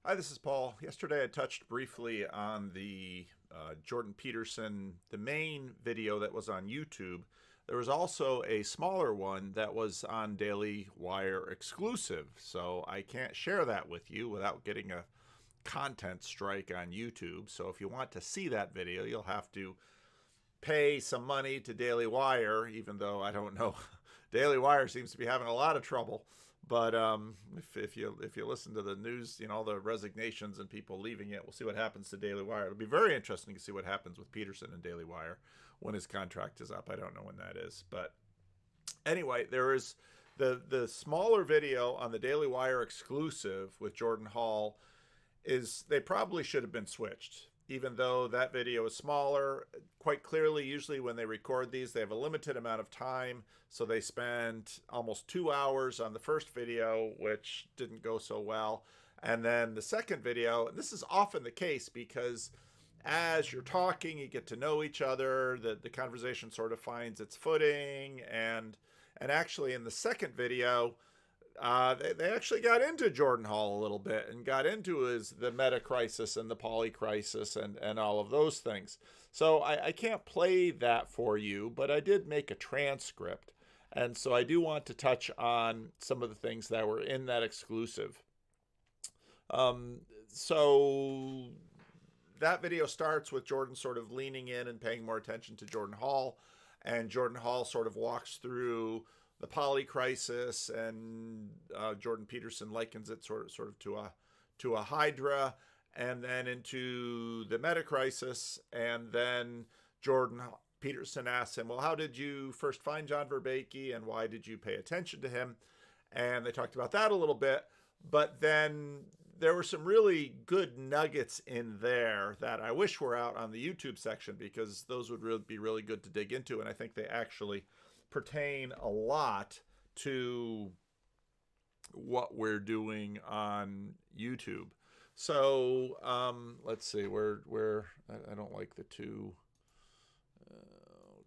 Hi, this is Paul. Yesterday I touched briefly on the Jordan Peterson, the main video that was on YouTube. There was also a smaller one that was on Daily Wire exclusive, so I can't share that with you without getting a content strike on YouTube. So if you want to see that video, you'll have to pay some money to Daily Wire, even though I don't know. Daily Wire seems to be having a lot of trouble. But if you listen to the news, all the resignations and people leaving it, we'll see what happens to Daily Wire. It'll be very interesting to see what happens with Peterson and Daily Wire when his contract is up. I don't know when that is, but anyway, there is the smaller video on the Daily Wire exclusive with Jordan Hall. They probably should have been switched, even though that video is smaller. Quite clearly, usually when they record these, they have a limited amount of time, so they spend almost 2 hours on the first video, which didn't go so well. And then the second video, and this is often the case because as you're talking, you get to know each other, the conversation sort of finds its footing, and actually in the second video, they actually got into Jordan Hall a little bit and got into the meta crisis and the poly crisis and all of those things. So I can't play that for you, but I did make a transcript. And so I do want to touch on some of the things that were in that exclusive. So that video starts with Jordan sort of leaning in and paying more attention to Jordan Hall. And Jordan Hall sort of walks through the poly crisis, and Jordan Peterson likens it sort of to a hydra, and then into the meta crisis. And then Jordan Peterson asks him, well, how did you first find John Vervaeke and why did you pay attention to him? And they talked about that a little bit, but then there were some really good nuggets in there that I wish were out on the YouTube section, because those would be really good to dig into, and I think they actually pertain a lot to what we're doing on YouTube. So let's see, where I don't like the two.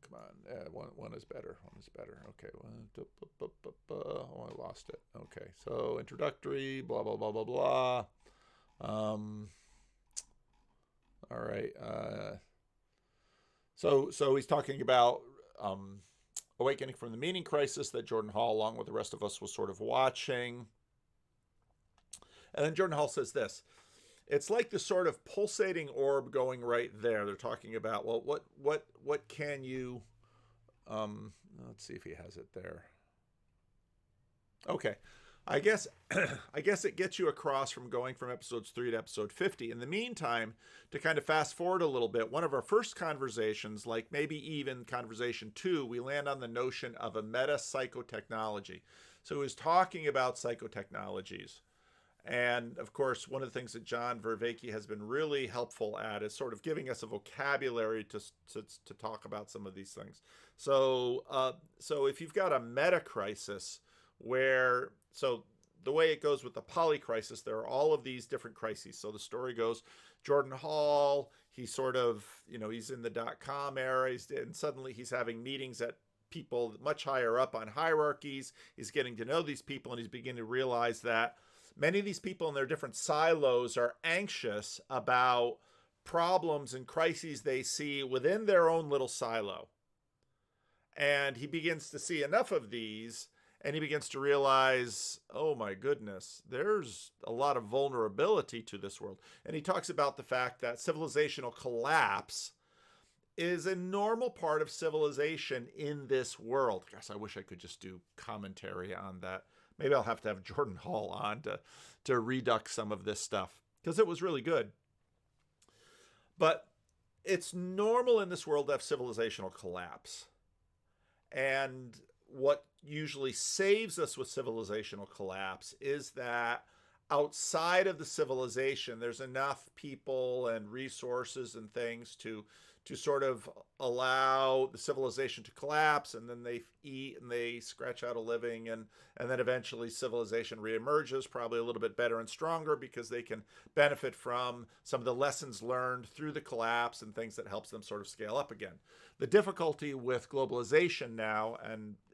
Come on, one is better. One is better. Okay, oh, I lost it. Okay, so introductory, blah blah blah blah blah. All right. So he's talking about awakening from the meaning crisis that Jordan Hall, along with the rest of us, was sort of watching. And then Jordan Hall says this: it's like the sort of pulsating orb going right there. They're talking about, well, what can you, let's see if he has it there. Okay. I guess it gets you across from going from episodes 3 to episode 50. In the meantime, to kind of fast forward a little bit, one of our first conversations, like maybe even conversation 2, we land on the notion of a meta-psychotechnology. So he was talking about psychotechnologies. And of course, one of the things that John Vervaeke has been really helpful at is sort of giving us a vocabulary to talk about some of these things. So if you've got a meta crisis so the way it goes with the poly crisis, there are all of these different crises. So the story goes, Jordan Hall, he's sort of, he's in the .com era, and suddenly he's having meetings at people much higher up on hierarchies. He's getting to know these people, and he's beginning to realize that many of these people in their different silos are anxious about problems and crises they see within their own little silo. And he begins to see enough of these, and he begins to realize, oh my goodness, there's a lot of vulnerability to this world. And he talks about the fact that civilizational collapse is a normal part of civilization in this world. Gosh, I wish I could just do commentary on that. Maybe I'll have to have Jordan Hall on to redux some of this stuff, because it was really good. But it's normal in this world to have civilizational collapse. And what usually saves us with civilizational collapse is that outside of the civilization, there's enough people and resources and things to sort of allow the civilization to collapse, and then they eat and they scratch out a living, and then eventually civilization reemerges, probably a little bit better and stronger, because they can benefit from some of the lessons learned through the collapse and things that helps them sort of scale up again. The difficulty with globalization now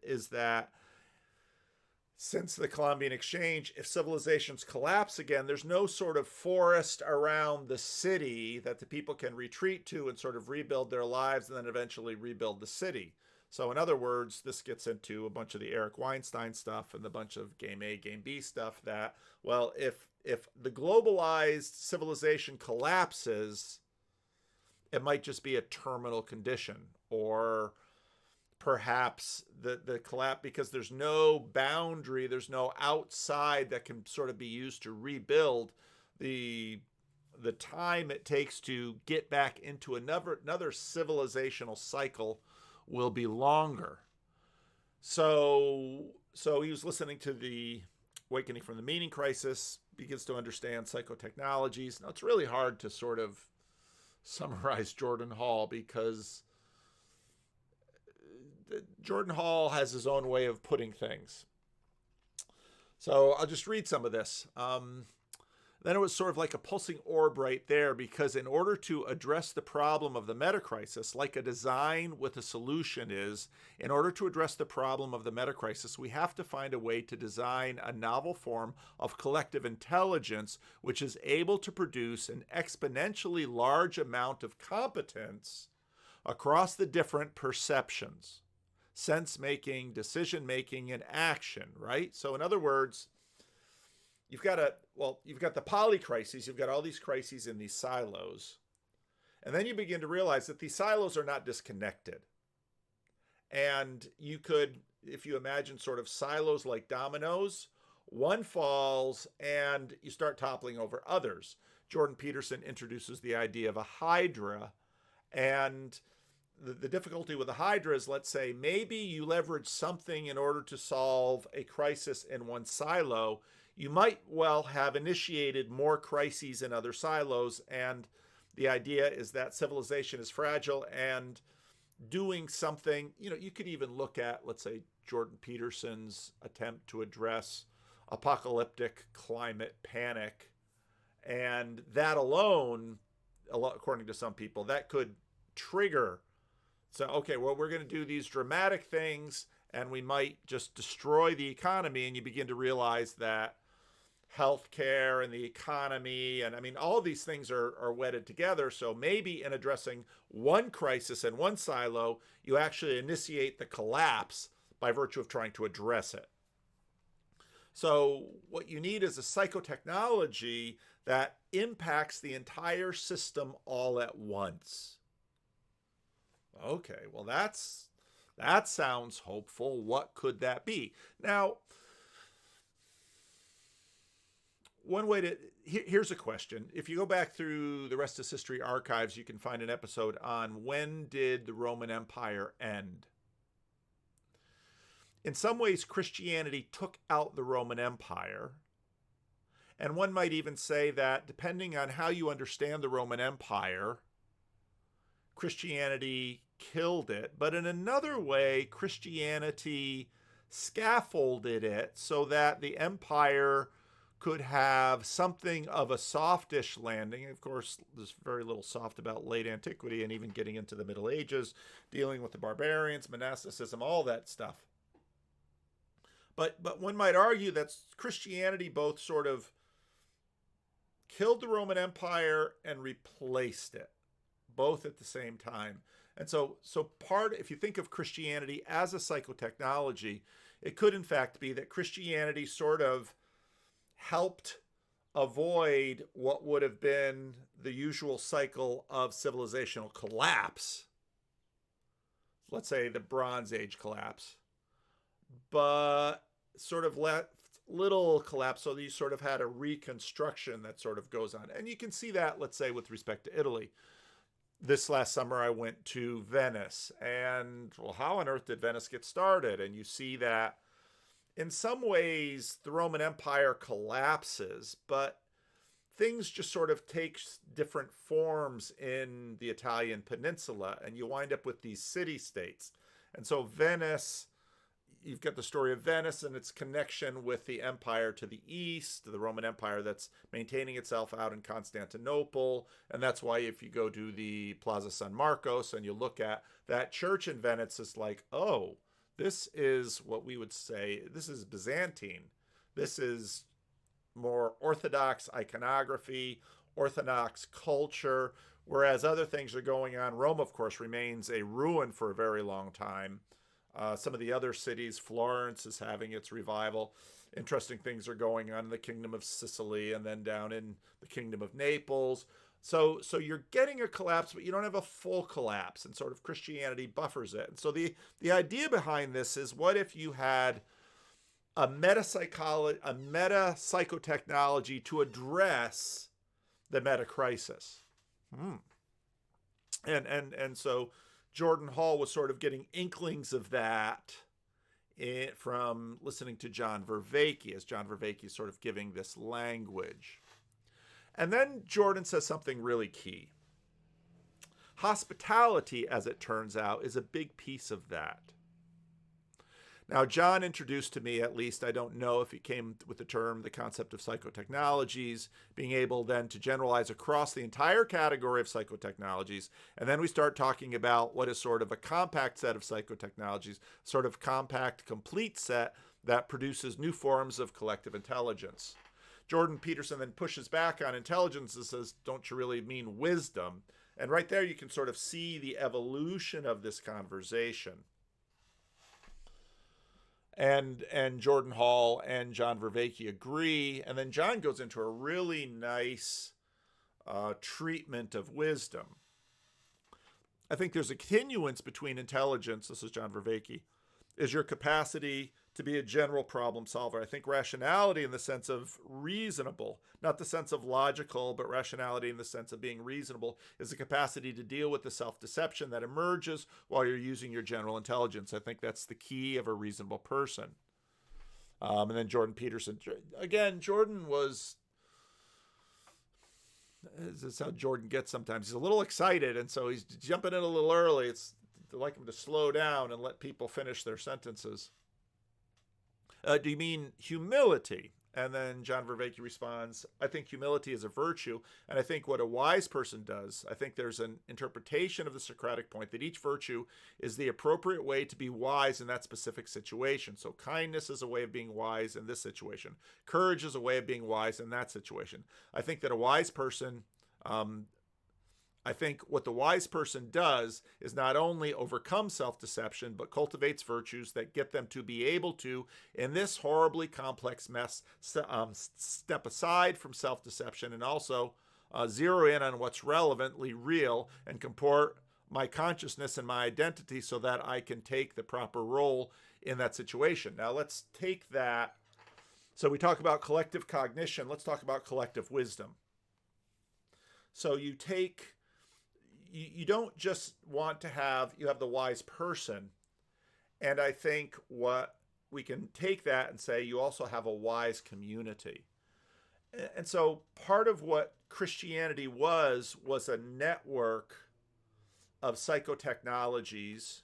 is that since the Columbian Exchange, if civilizations collapse again, there's no sort of forest around the city that the people can retreat to and sort of rebuild their lives and then eventually rebuild the city. So in other words, this gets into a bunch of the Eric Weinstein stuff and the bunch of game A, game B stuff that, well, if the globalized civilization collapses, it might just be a terminal condition, or perhaps the collapse because there's no boundary, there's no outside that can sort of be used to rebuild. The time it takes to get back into another civilizational cycle will be longer. So he was listening to the Awakening from the Meaning Crisis, begins to understand psychotechnologies. Now it's really hard to sort of summarize Jordan Hall because Jordan Hall has his own way of putting things. So I'll just read some of this. Then it was sort of like a pulsing orb right there, because in order to address the problem of the meta crisis, like a design with a solution is, in order to address the problem of the meta crisis, we have to find a way to design a novel form of collective intelligence which is able to produce an exponentially large amount of competence across the different perceptions, sense making, decision making, and action, right? So in other words, you've got the poly crises, you've got all these crises in these silos. And then you begin to realize that these silos are not disconnected. And you could, if you imagine sort of silos like dominoes, one falls and you start toppling over others. Jordan Peterson introduces the idea of a hydra. And the difficulty with a hydra is, let's say, maybe you leverage something in order to solve a crisis in one silo. You might well have initiated more crises in other silos, and the idea is that civilization is fragile, and doing something, you could even look at, let's say, Jordan Peterson's attempt to address apocalyptic climate panic, and that alone, according to some people, that could trigger. So, okay, well, we're going to do these dramatic things, and we might just destroy the economy, and you begin to realize that healthcare and the economy, and I mean, all these things are wedded together. So maybe in addressing one crisis in one silo, you actually initiate the collapse by virtue of trying to address it. So what you need is a psychotechnology that impacts the entire system all at once. Okay, well, that sounds hopeful. What could that be? Now, one way to, here's a question. If you go back through the Rest is History archives, you can find an episode on when did the Roman Empire end? In some ways, Christianity took out the Roman Empire. And one might even say that depending on how you understand the Roman Empire, Christianity killed it. But in another way, Christianity scaffolded it so that the empire could have something of a softish landing. Of course, there's very little soft about late antiquity and even getting into the Middle Ages, dealing with the barbarians, monasticism, all that stuff. But one might argue that Christianity both sort of killed the Roman Empire and replaced it, both at the same time. And so if you think of Christianity as a psychotechnology, it could in fact be that Christianity sort of helped avoid what would have been the usual cycle of civilizational collapse. Let's say the Bronze Age collapse, but sort of left little collapse. So you sort of had a reconstruction that sort of goes on. And you can see that, let's say, with respect to Italy. This last summer, I went to Venice, and well, how on earth did Venice get started? And you see that in some ways, the Roman Empire collapses, but things just sort of take different forms in the Italian peninsula, and you wind up with these city-states. And so Venice, you've got the story of Venice and its connection with the empire to the east, the Roman Empire that's maintaining itself out in Constantinople. And that's why if you go to the Plaza San Marcos and you look at that church in Venice, it's like, oh, This is what we would say, this is Byzantine. This is more orthodox iconography, orthodox culture, whereas other things are going on. Rome, of course, remains a ruin for a very long time. Some of the other cities, Florence is having its revival. Interesting things are going on in the Kingdom of Sicily and then down in the Kingdom of Naples. So you're getting a collapse, but you don't have a full collapse, and sort of Christianity buffers it. And so the idea behind this is, what if you had a meta-psychotechnology to address the meta crisis? And so Jordan Hall was sort of getting inklings of that from listening to John Vervaeke, as John Vervaeke is sort of giving this language. And then Jordan says something really key. Hospitality, as it turns out, is a big piece of that. Now, John introduced to me, at least, I don't know if he came with the concept of psychotechnologies, being able then to generalize across the entire category of psychotechnologies. And then we start talking about what is sort of a compact set of psychotechnologies, sort of compact, complete set that produces new forms of collective intelligence. Jordan Peterson then pushes back on intelligence and says, don't you really mean wisdom? And right there you can sort of see the evolution of this conversation. And Jordan Hall and John Vervaeke agree. And then John goes into a really nice treatment of wisdom. I think there's a continuance between intelligence, this is John Vervaeke, is your capacity to be a general problem solver. I think rationality in the sense of reasonable, not the sense of logical, but rationality in the sense of being reasonable, is the capacity to deal with the self-deception that emerges while you're using your general intelligence. I think that's the key of a reasonable person. And then Jordan Peterson. Again, Jordan was, this is how Jordan gets sometimes. He's a little excited, and so he's jumping in a little early. It's I like him to slow down and let people finish their sentences. Do you mean humility? And then John Vervaeke responds, I think humility is a virtue, and I think what a wise person does, I think there's an interpretation of the Socratic point that each virtue is the appropriate way to be wise in that specific situation. So kindness is a way of being wise in this situation. Courage is a way of being wise in that situation. I think that a wise person, I think what the wise person does is not only overcome self-deception, but cultivates virtues that get them to be able to, in this horribly complex mess, step aside from self-deception and also zero in on what's relevantly real and comport my consciousness and my identity so that I can take the proper role in that situation. Now let's take that. So we talk about collective cognition. Let's talk about collective wisdom. So you don't just want to you have the wise person. And I think what we can take that and say, you also have a wise community. And so part of what Christianity was a network of psychotechnologies,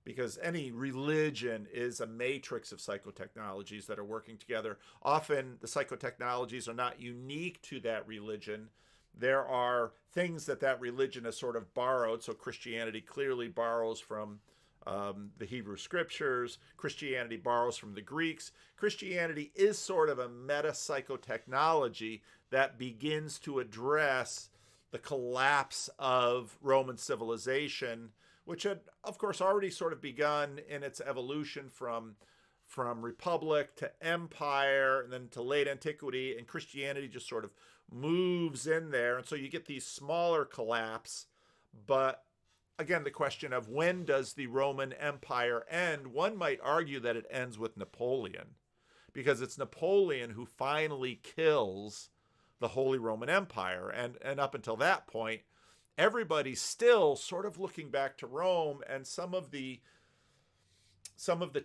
because any religion is a matrix of psychotechnologies that are working together. Often the psychotechnologies are not unique to that religion. There are things that religion has sort of borrowed. So Christianity clearly borrows from the Hebrew scriptures. Christianity borrows from the Greeks. Christianity is sort of a meta-psychotechnology that begins to address the collapse of Roman civilization, which had, of course, already sort of begun in its evolution from republic to empire and then to late antiquity, and Christianity just sort of moves in there. And so you get these smaller collapse. But again, the question of when does the Roman Empire end? One might argue that it ends with Napoleon, because it's Napoleon who finally kills the Holy Roman Empire. And up until that point, everybody's still sort of looking back to Rome and some of the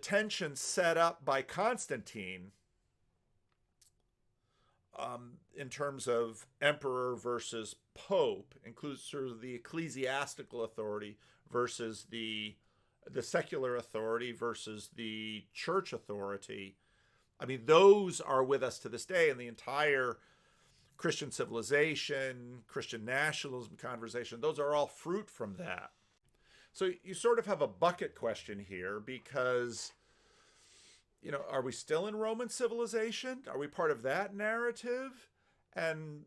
tensions set up by Constantine in terms of emperor versus pope, includes sort of the ecclesiastical authority versus the secular authority versus the church authority. I mean, those are with us to this day, and the entire Christian civilization, Christian nationalism conversation, those are all fruit from that. So you sort of have a bucket question here because, are we still in Roman civilization? Are we part of that narrative? And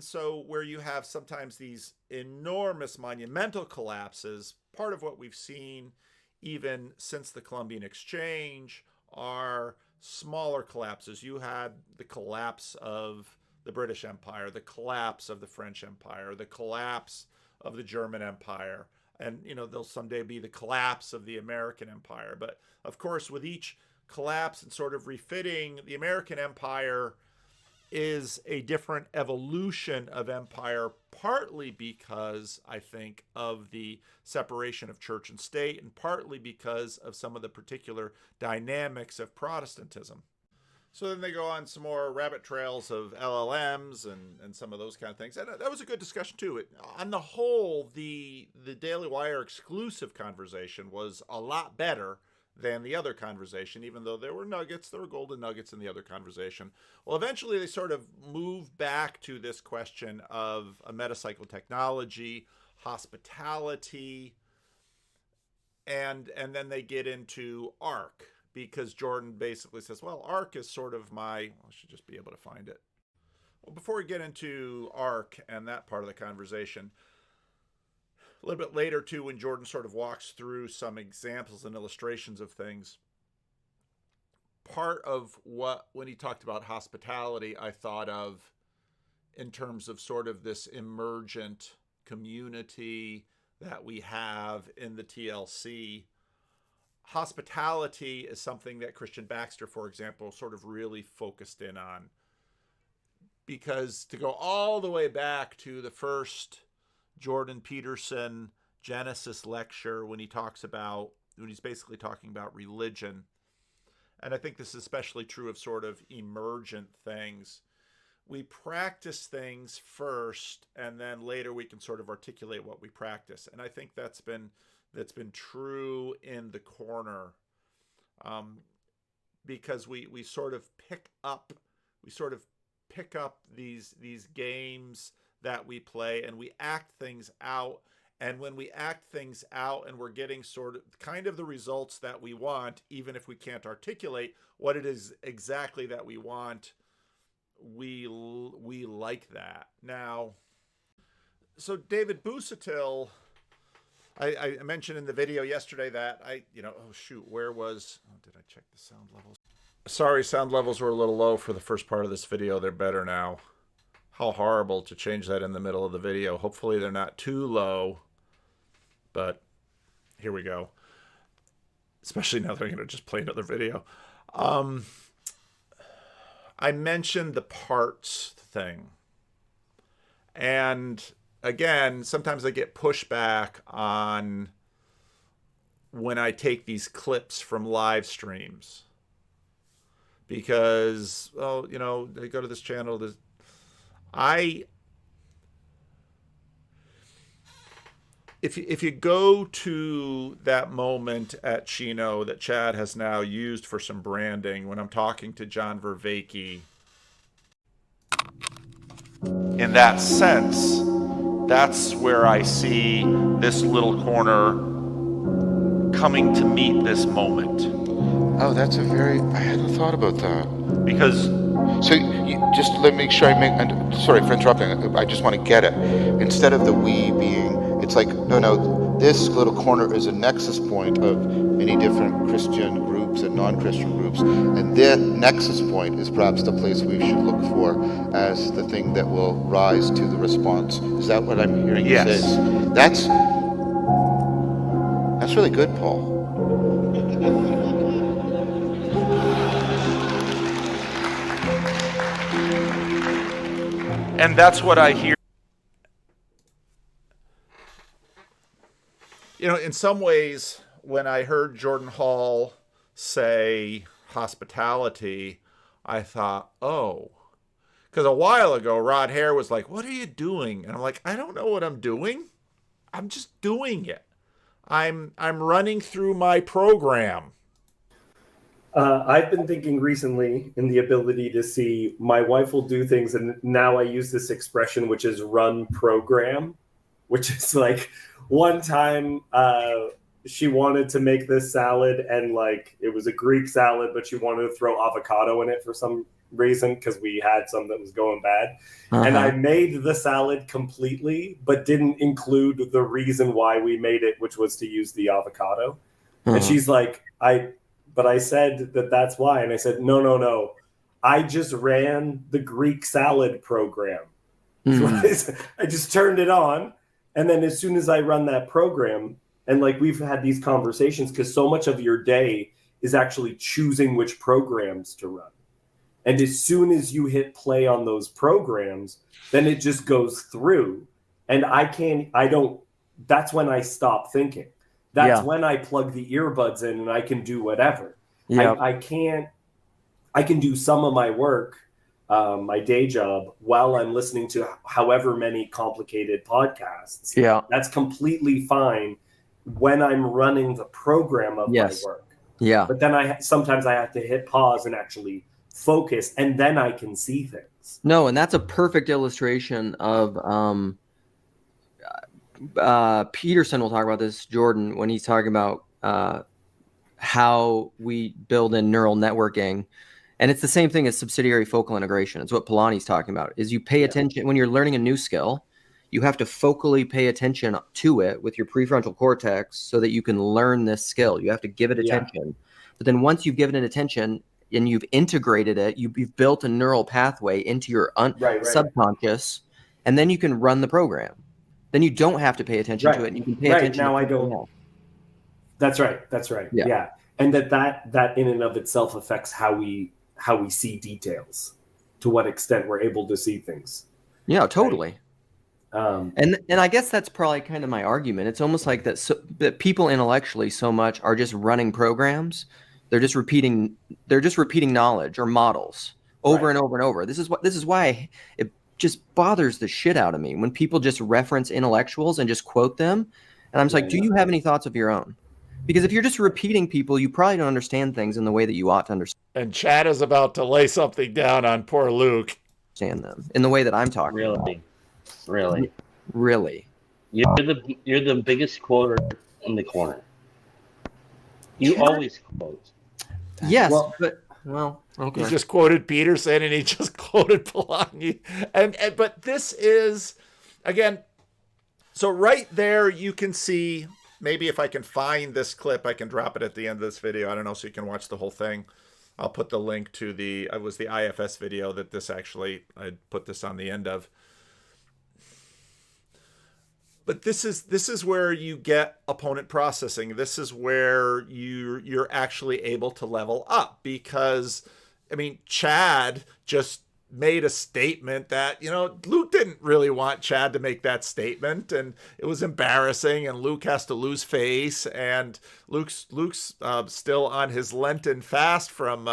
so where you have sometimes these enormous monumental collapses, part of what we've seen even since the Columbian Exchange are smaller collapses. You had the collapse of the British Empire, the collapse of the French Empire, the collapse of the German Empire, and there'll someday be the collapse of the American Empire. But of course, with each collapse and sort of refitting, the American Empire is a different evolution of empire, partly because I think of the separation of church and state, and partly because of some of the particular dynamics of Protestantism. So then they go on some more rabbit trails of LLMs and some of those kind of things. And that was a good discussion too. On the whole, the Daily Wire exclusive conversation was a lot better than the other conversation, even though there were golden nuggets in the other conversation. Well, eventually they sort of move back to this question of a meta-psychotechnology, hospitality, and then they get into ARC, because Jordan basically says, well, ARC is sort of I should just be able to find it. Well, before we get into ARC and that part of the conversation, a little bit later, too, when Jordan sort of walks through some examples and illustrations of things, part of when he talked about hospitality, I thought of in terms of sort of this emergent community that we have in the TLC. Hospitality is something that Christian Baxter, for example, sort of really focused in on. Because to go all the way back to the first Jordan Peterson Genesis lecture, when he's basically talking about religion, and I think this is especially true of sort of emergent things, we practice things first, and then later we can sort of articulate what we practice. And I think that's been true in the corner, because we sort of pick up these games that we play, and we act things out. And when we act things out and we're getting sort of kind of the results that we want, even if we can't articulate what it is exactly that we want, we like that. Now, so David Busatil, I mentioned in the video yesterday that did I check the sound levels? Sorry, sound levels were a little low for the first part of this video. They're better now. How horrible to change that in the middle of the video. Hopefully they're not too low, but here we go. Especially now that I'm going to just play another video. I mentioned the parts thing. And again, sometimes I get pushback on when I take these clips from live streams. Because, they go to this channel, if you go to that moment at Chino that Chad has now used for some branding, when I'm talking to John Vervaeke, in that sense, that's where I see this little corner coming to meet this moment. Oh, I hadn't thought about that. Because So just let me make sure sorry for interrupting, I just want to get it. Instead of the we being, it's like, no, this little corner is a nexus point of many different Christian groups and non-Christian groups. And that nexus point is perhaps the place we should look for as the thing that will rise to the response. Is that what I'm hearing you say? That's really good, Paul. And that's what I hear. In some ways, when I heard Jordan Hall say hospitality, I thought, oh. Because a while ago, Rod Hare was like, what are you doing? And I'm like, I don't know what I'm doing. I'm just doing it. I'm running through my program. I've been thinking recently in the ability to see my wife will do things, and now I use this expression, which is run program, which is like one time she wanted to make this salad, and like it was a Greek salad, but she wanted to throw avocado in it for some reason because we had some that was going bad. And I made the salad completely, but didn't include the reason why we made it, which was to use the avocado. And she's like, but I said that's why. And I said, no. I just ran the Greek salad program. So I just turned it on. And then as soon as I run that program, and like we've had these conversations, because so much of your day is actually choosing which programs to run. And as soon as you hit play on those programs, then it just goes through. And that's when I stop thinking. That's when I plug the earbuds in and I can do whatever. Yeah. I can do some of my work, my day job, while I'm listening to however many complicated podcasts. Yeah. That's completely fine when I'm running the program of my work. Yeah. But then sometimes I have to hit pause and actually focus, and then I can see things. No, and that's a perfect illustration of Peterson will talk about this, Jordan, when he's talking about how we build in neural networking. And it's the same thing as subsidiary focal integration. It's what Polanyi's talking about, is you pay attention when you're learning a new skill. You have to focally pay attention to it with your prefrontal cortex so that you can learn this skill. You have to give it attention. But then once you've given it attention and you've integrated it, you've built a neural pathway into your subconscious, and then you can run the program. Then you don't have to pay attention to it. And you can pay attention now. I don't. That's right. Yeah. And that in and of itself affects how we see details, to what extent we're able to see things. Yeah, totally. Right? And I guess that's probably kind of my argument. It's almost like that people intellectually so much are just running programs. They're just repeating knowledge or models over and over and over. This is why it just bothers the shit out of me when people just reference intellectuals and just quote them. And I'm just like, do you have any thoughts of your own? Because if you're just repeating people, you probably don't understand things in the way that you ought to understand. And Chad is about to lay something down on poor Luke. Understand them in the way that I'm talking about. Really. You're the biggest quoter in the corner. You always quote. Yes, okay. He just quoted Peterson and he just quoted Polanyi. But this is, again, so right there you can see, maybe if I can find this clip, I can drop it at the end of this video. I don't know, so you can watch the whole thing. I'll put the link to it was the IFS video that I put this on the end of. But this is where you get opponent processing. This is where you're actually able to level up, because, I mean, Chad just made a statement that, Luke didn't really want Chad to make that statement, and it was embarrassing, and Luke has to lose face, and Luke's still on his Lenten fast from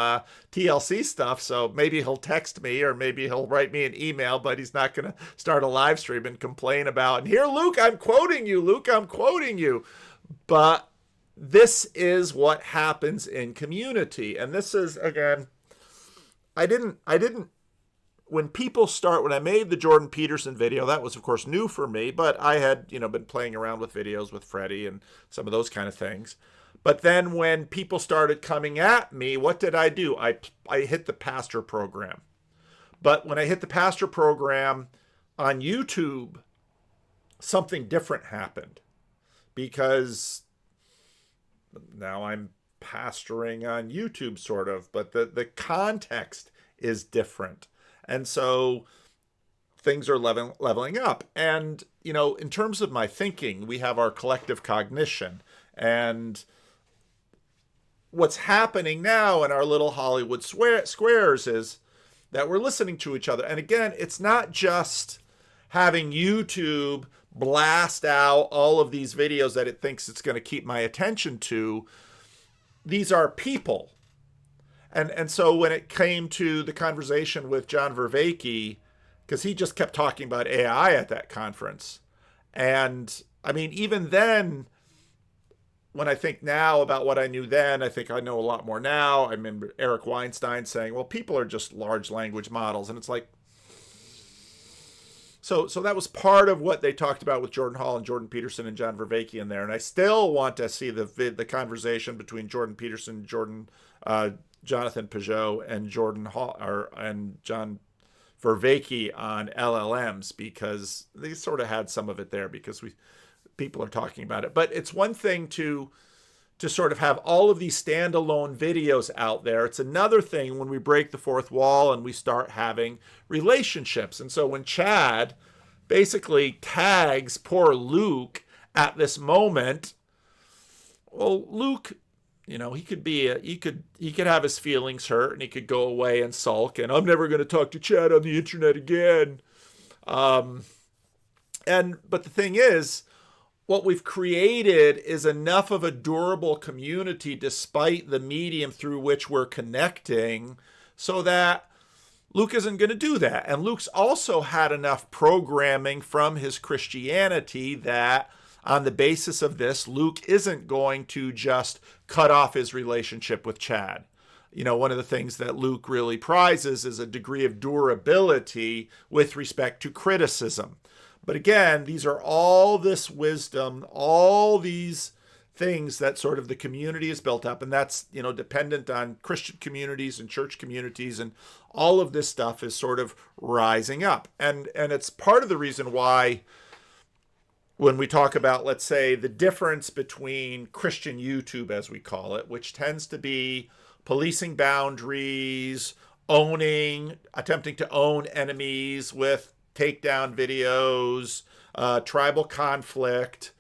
TLC stuff, so maybe he'll text me or maybe he'll write me an email, but he's not going to start a live stream and complain about, and here, Luke, I'm quoting you. But this is what happens in community, and this is, again, I didn't when I made the Jordan Peterson video, that was, of course, new for me, but I had, been playing around with videos with Freddie and some of those kind of things. But then when people started coming at me, what did I do? I hit the pastor program. But when I hit the pastor program on YouTube, something different happened, because now I'm pastoring on YouTube, sort of, but the context is different. And so things are leveling up. And, in terms of my thinking, we have our collective cognition. And what's happening now in our little Hollywood squares is that we're listening to each other. And again, it's not just having YouTube blast out all of these videos that it thinks it's going to keep my attention to. These are people. And so when it came to the conversation with John Vervaeke, because he just kept talking about AI at that conference. And I mean, even then, when I think now about what I knew then, I think I know a lot more now. I remember Eric Weinstein saying, well, people are just large language models. And it's like, So that was part of what they talked about with Jordan Hall and Jordan Peterson and John Vervaeke in there. And I still want to see the conversation between Jordan Peterson, Jonathan Peugeot, and Jordan Hall and John Vervaeke on LLMs, because they sort of had some of it there because people are talking about it. But it's one thing to sort of have all of these standalone videos out there. It's another thing when we break the fourth wall and we start having relationships. And so when Chad basically tags poor Luke at this moment, well, Luke, he could have his feelings hurt and he could go away and sulk and I'm never going to talk to Chad on the internet again. But the thing is, what we've created is enough of a durable community despite the medium through which we're connecting so that Luke isn't going to do that. And Luke's also had enough programming from his Christianity that on the basis of this, Luke isn't going to just cut off his relationship with Chad. One of the things that Luke really prizes is a degree of durability with respect to criticism. But again, these are all this wisdom, all these things that sort of the community is built up. And that's, dependent on Christian communities and church communities. And all of this stuff is sort of rising up. And it's part of the reason why when we talk about, let's say, the difference between Christian YouTube, as we call it, which tends to be policing boundaries, attempting to own enemies with takedown videos, tribal conflict.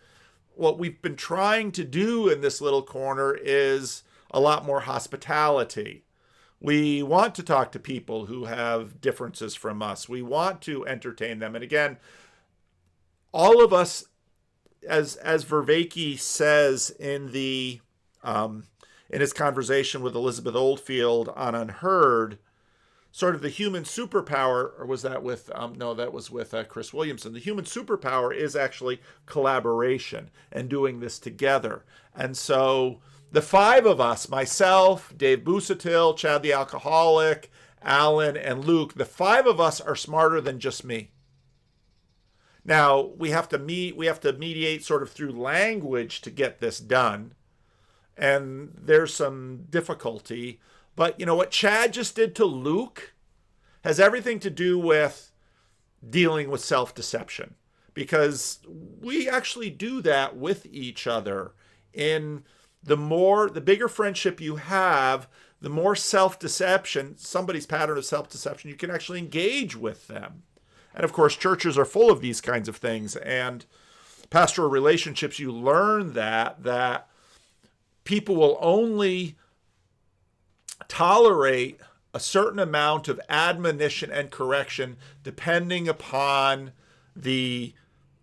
What we've been trying to do in this little corner is a lot more hospitality. We want to talk to people who have differences from us. We want to entertain them. And again, all of us, as Vervaeke says in his conversation with Elizabeth Oldfield on Unheard, sort of the human superpower, or was that with, no, that was with Chris Williamson. The human superpower is actually collaboration and doing this together. And so the five of us, myself, Dave Busatil, Chad the Alcoholic, Alan, and Luke, the five of us are smarter than just me. Now, we have to mediate sort of through language to get this done. And there's some difficulty. But what Chad just did to Luke has everything to do with dealing with self-deception, because we actually do that with each other. In the bigger friendship you have, the more self-deception, somebody's pattern of self-deception, you can actually engage with them. And of course, churches are full of these kinds of things. And pastoral relationships, you learn that people will only tolerate a certain amount of admonition and correction depending upon the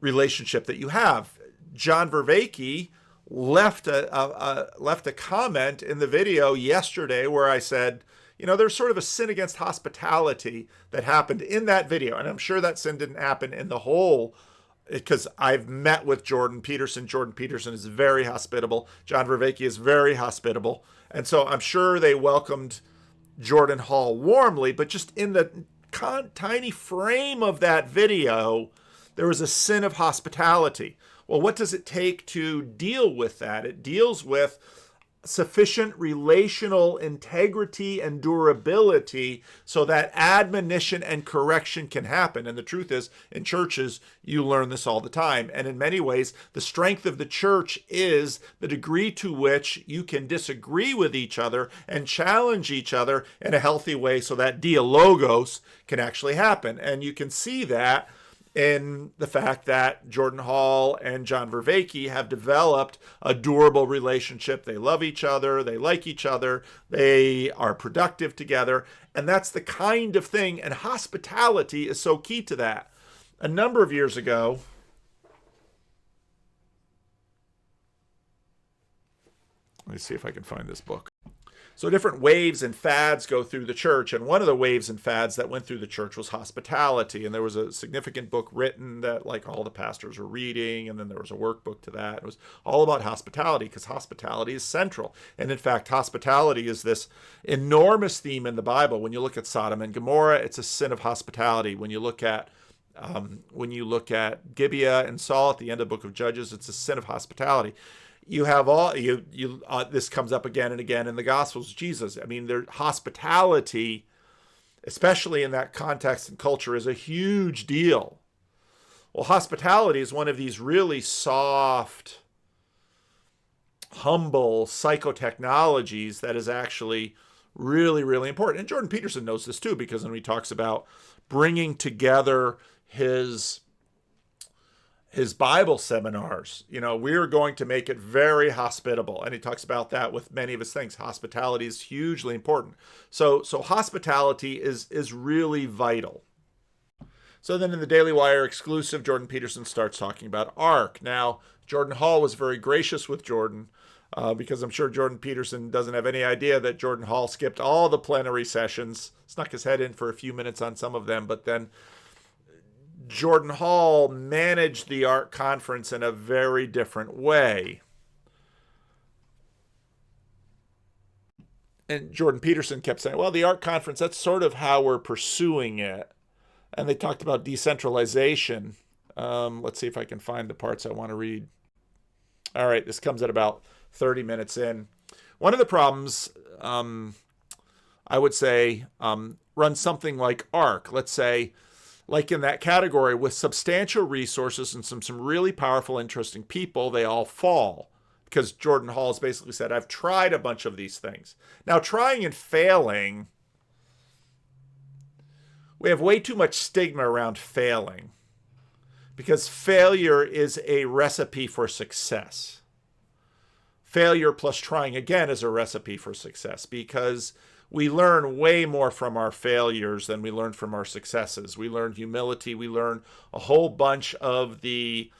relationship that you have. John Vervaeke left a comment in the video yesterday where I said, there's sort of a sin against hospitality that happened in that video. And I'm sure that sin didn't happen in the whole, because I've met with Jordan Peterson. Jordan Peterson is very hospitable. John Vervaeke is very hospitable. And so I'm sure they welcomed Jordan Hall warmly, but just in the tiny frame of that video, there was a sin of hospitality. Well, what does it take to deal with that? It deals with sufficient relational integrity and durability so that admonition and correction can happen. And the truth is, in churches, you learn this all the time. And in many ways, the strength of the church is the degree to which you can disagree with each other and challenge each other in a healthy way so that dialogos can actually happen. And you can see that in the fact that Jordan Hall and John Vervaeke have developed a durable relationship. They love each other, they like each other, they are productive together, and that's the kind of thing, and hospitality is so key to that. A number of years ago, let me see if I can find this book. So different waves and fads go through the church, and one of the waves and fads that went through the church was hospitality. And there was a significant book written that all the pastors were reading, and then there was a workbook to that. It was all about hospitality, because hospitality is central. And in fact, hospitality is this enormous theme in the Bible. When you look at Sodom and Gomorrah, it's a sin of hospitality. When you look at When you look at Gibeah and Saul at the end of the book of Judges, it's a sin of hospitality. You have this comes up again and again in the Gospels. Jesus, I mean, hospitality, especially in that context and culture, is a huge deal. Well, hospitality is one of these really soft, humble psychotechnologies that is actually really, really important. And Jordan Peterson knows this too, because when he talks about bringing together his Bible seminars, we're going to make it very hospitable. And he talks about that with many of his things. Hospitality is hugely important. So hospitality is really vital. So then in the Daily Wire exclusive, Jordan Peterson starts talking about ARC. Now, Jordan Hall was very gracious with Jordan, because I'm sure Jordan Peterson doesn't have any idea that Jordan Hall skipped all the plenary sessions, snuck his head in for a few minutes on some of them, but then Jordan Hall managed the ARC conference in a very different way. And Jordan Peterson kept saying, well, the ARC conference, that's sort of how we're pursuing it. And they talked about decentralization. Let's see if I can find the parts I want to read. All right, this comes at about 30 minutes in. One of the problems, I would say, run something like ARC. Let's say, like in that category, with substantial resources and some really powerful, interesting people, they all fall. Because Jordan Hall has basically said, I've tried a bunch of these things. Now, trying and failing, we have way too much stigma around failing. Because failure is a recipe for success. Failure plus trying again is a recipe for success, because we learn way more from our failures than we learn from our successes. We learn humility. We learn a whole bunch of the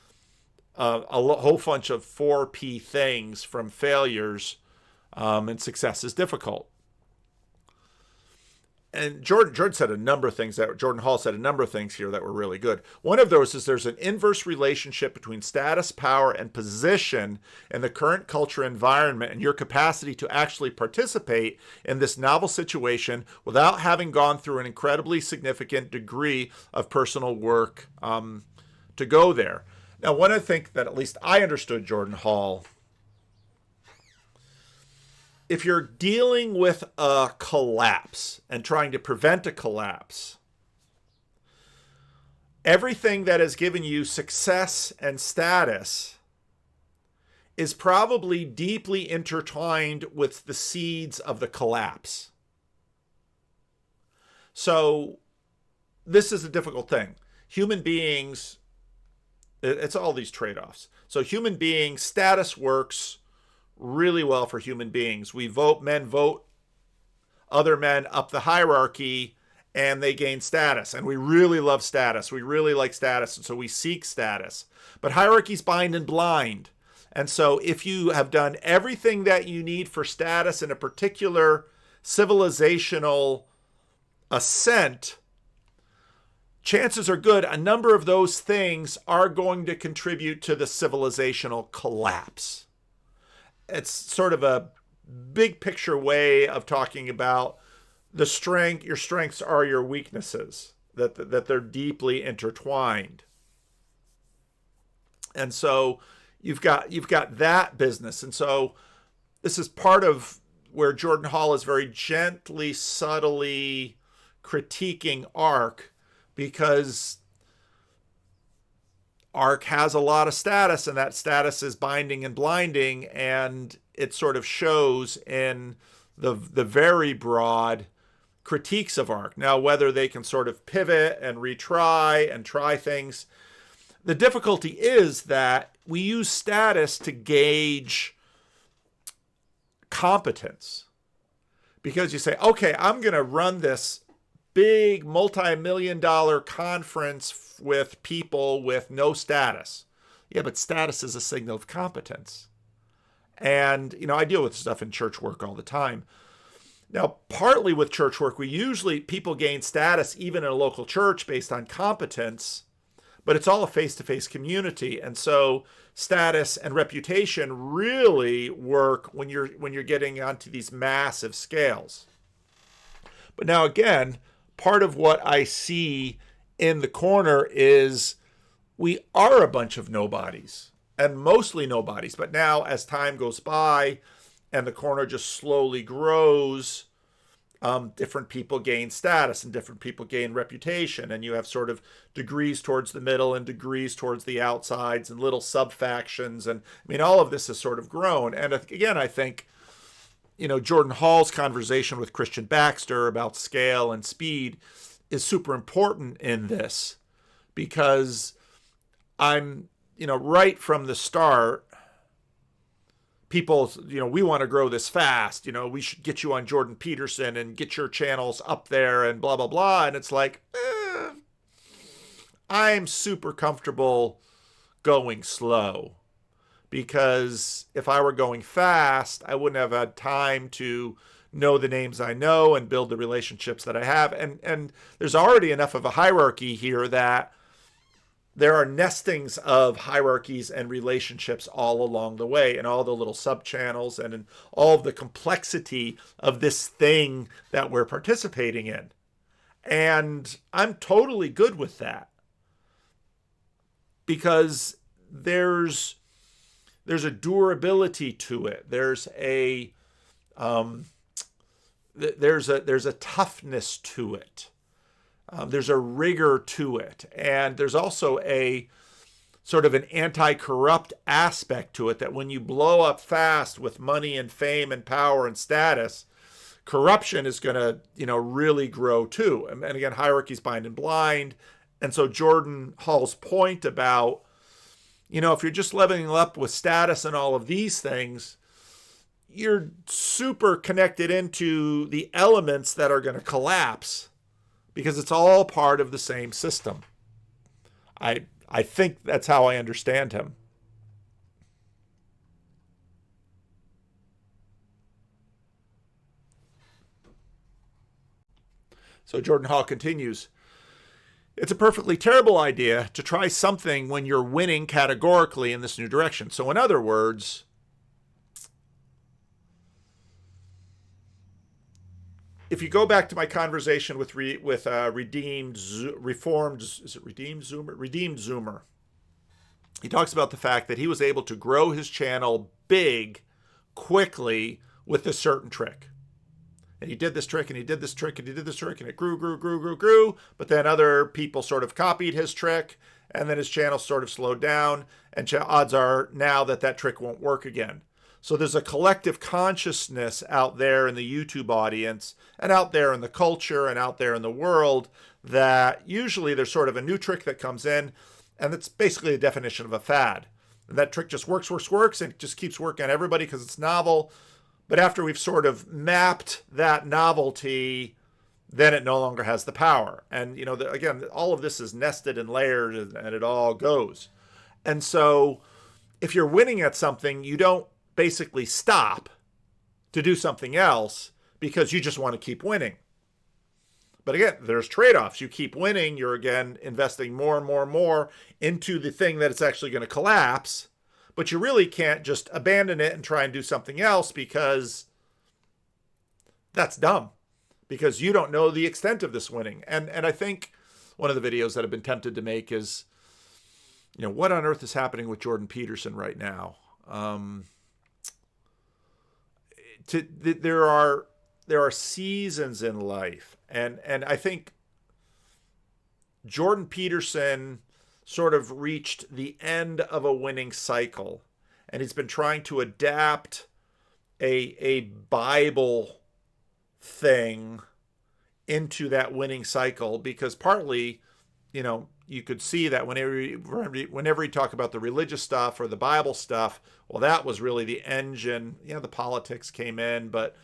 whole bunch of 4P things from failures, and success is difficult. And Jordan Hall said a number of things here that were really good. One of those is there's an inverse relationship between status, power, and position in the current culture environment and your capacity to actually participate in this novel situation without having gone through an incredibly significant degree of personal work to go there. Now, one of the things that at least I understood Jordan Hall, if you're dealing with a collapse and trying to prevent a collapse, everything that has given you success and status is probably deeply intertwined with the seeds of the collapse. So this is a difficult thing. Human beings, it's all these trade-offs. So human beings, status works really well for human beings. Men vote other men up the hierarchy and they gain status. And we really love status. We really like status. And so we seek status. But hierarchies bind and blind. And so if you have done everything that you need for status in a particular civilizational ascent, chances are good a number of those things are going to contribute to the civilizational collapse. It's sort of a big picture way of talking about your strengths are your weaknesses, that they're deeply intertwined. And so you've got that business. And so this is part of where Jordan Hall is very gently, subtly critiquing ARC, because ARC has a lot of status, and that status is binding and blinding, and it sort of shows in the very broad critiques of ARC. Now, whether they can sort of pivot and retry and try things, the difficulty is that we use status to gauge competence. Because you say, okay, I'm going to run this big multi-million-dollar conference with people with no status. Yeah, but status is a signal of competence. And, I deal with stuff in church work all the time. Now, partly with church work, people gain status even in a local church based on competence, but it's all a face-to-face community. And so status and reputation really work when you're getting onto these massive scales. But now again, part of what I see in the corner is we are a bunch of nobodies, and mostly nobodies. But now as time goes by and the corner just slowly grows, different people gain status and different people gain reputation, and you have sort of degrees towards the middle and degrees towards the outsides and little sub-factions. And I mean, all of this has sort of grown. And again, I think, Jordan Hall's conversation with Christian Baxter about scale and speed is super important in this, because I'm, right from the start, people, we want to grow this fast. We should get you on Jordan Peterson and get your channels up there and blah, blah, blah. And it's like, I'm super comfortable going slow, because if I were going fast, I wouldn't have had time to know the names I know and build the relationships that I have. And there's already enough of a hierarchy here that there are nestings of hierarchies and relationships all along the way, and all the little sub-channels and in all of the complexity of this thing that we're participating in. And I'm totally good with that, because there's a durability to it. There's a toughness to it. There's a rigor to it. And there's also a sort of an anti-corrupt aspect to it, that when you blow up fast with money and fame and power and status, corruption is going to, really grow too. And again, hierarchies bind and blind. And so Jordan Hall's point about, if you're just leveling up with status and all of these things, you're super connected into the elements that are going to collapse, because it's all part of the same system. I think that's how I understand him. So Jordan Hall continues, it's a perfectly terrible idea to try something when you're winning categorically in this new direction. So in other words, if you go back to my conversation with Redeemed Zoomer, he talks about the fact that he was able to grow his channel big quickly with a certain trick. And he did this trick, and he did this trick, and he did this trick, and it grew. But then other people sort of copied his trick, and then his channel sort of slowed down, and odds are now that trick won't work again. So there's a collective consciousness out there in the YouTube audience, and out there in the culture, and out there in the world, that usually there's sort of a new trick that comes in, and it's basically a definition of a fad. And that trick just works, and it just keeps working on everybody because it's novel. But after we've sort of mapped that novelty, then it no longer has the power. And, again, all of this is nested and layered, and it all goes. And so if you're winning at something, you don't basically stop to do something else because you just want to keep winning. But again, there's trade-offs. You keep winning, you're again investing more and more and more into the thing that it's actually going to collapse. But you really can't just abandon it and try and do something else, because that's dumb, because you don't know the extent of this winning. And I think one of the videos that I've been tempted to make is, what on earth is happening with Jordan Peterson right now? There are seasons in life, and I think Jordan Peterson sort of reached the end of a winning cycle, and he's been trying to adapt a Bible thing into that winning cycle, because partly, you could see that whenever you talk about the religious stuff or the Bible stuff, well, that was really the engine. The politics came in, but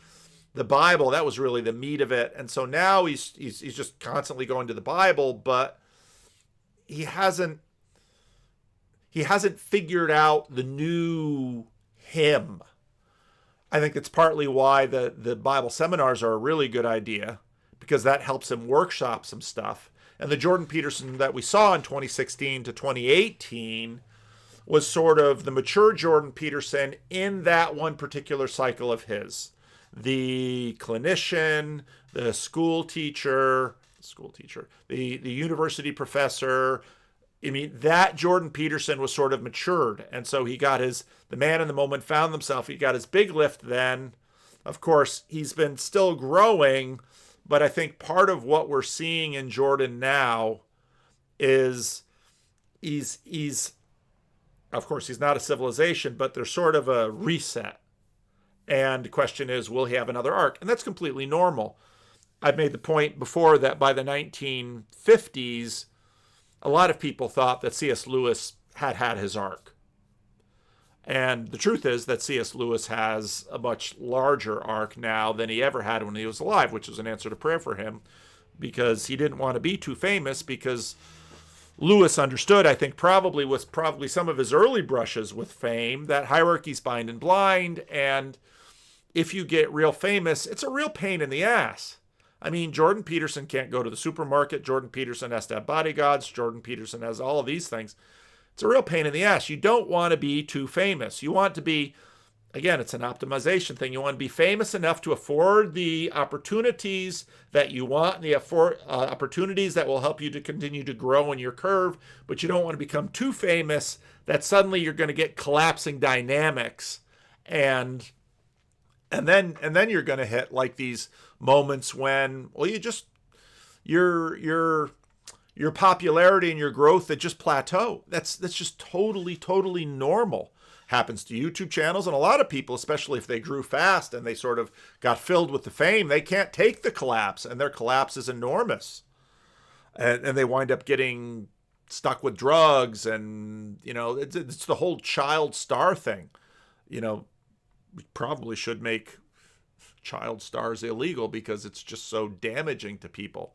the Bible, that was really the meat of it. And so now he's just constantly going to the Bible, but he hasn't figured out the new him. I think it's partly why the Bible seminars are a really good idea, because that helps him workshop some stuff. And the Jordan Peterson that we saw in 2016 to 2018 was sort of the mature Jordan Peterson in that one particular cycle of his. The clinician, the school teacher, the school teacher, the university professor. I mean, that Jordan Peterson was sort of matured. And so he got the man in the moment found himself. He got his big lift then. Of course, he's been still growing, but I think part of what we're seeing in Jordan now is he's of course, he's not a civilization, but there's sort of a reset. And the question is, will he have another arc? And that's completely normal. I've made the point before that by the 1950s, a lot of people thought that C.S. Lewis had his arc. And the truth is that C.S. Lewis has a much larger arc now than he ever had when he was alive, which was an answer to prayer for him, because he didn't want to be too famous, because Lewis understood, I think, probably some of his early brushes with fame, that hierarchies bind and blind, and if you get real famous, it's a real pain in the ass. I mean, Jordan Peterson can't go to the supermarket. Jordan Peterson has to have bodyguards. Jordan Peterson has all of these things. It's a real pain in the ass. You don't want to be too famous. You want to be, again, it's an optimization thing. You want to be famous enough to afford the opportunities that you want, and the opportunities that will help you to continue to grow in your curve, but you don't want to become too famous that suddenly you're going to get collapsing dynamics, and then you're going to hit like these moments when, well, your popularity and your growth that just plateau. That's just totally normal. Happens to YouTube channels, and a lot of people, especially if they grew fast and they sort of got filled with the fame, they can't take the collapse, and their collapse is enormous, and they wind up getting stuck with drugs, and it's the whole child star thing. We probably should make child stars illegal because it's just so damaging to people.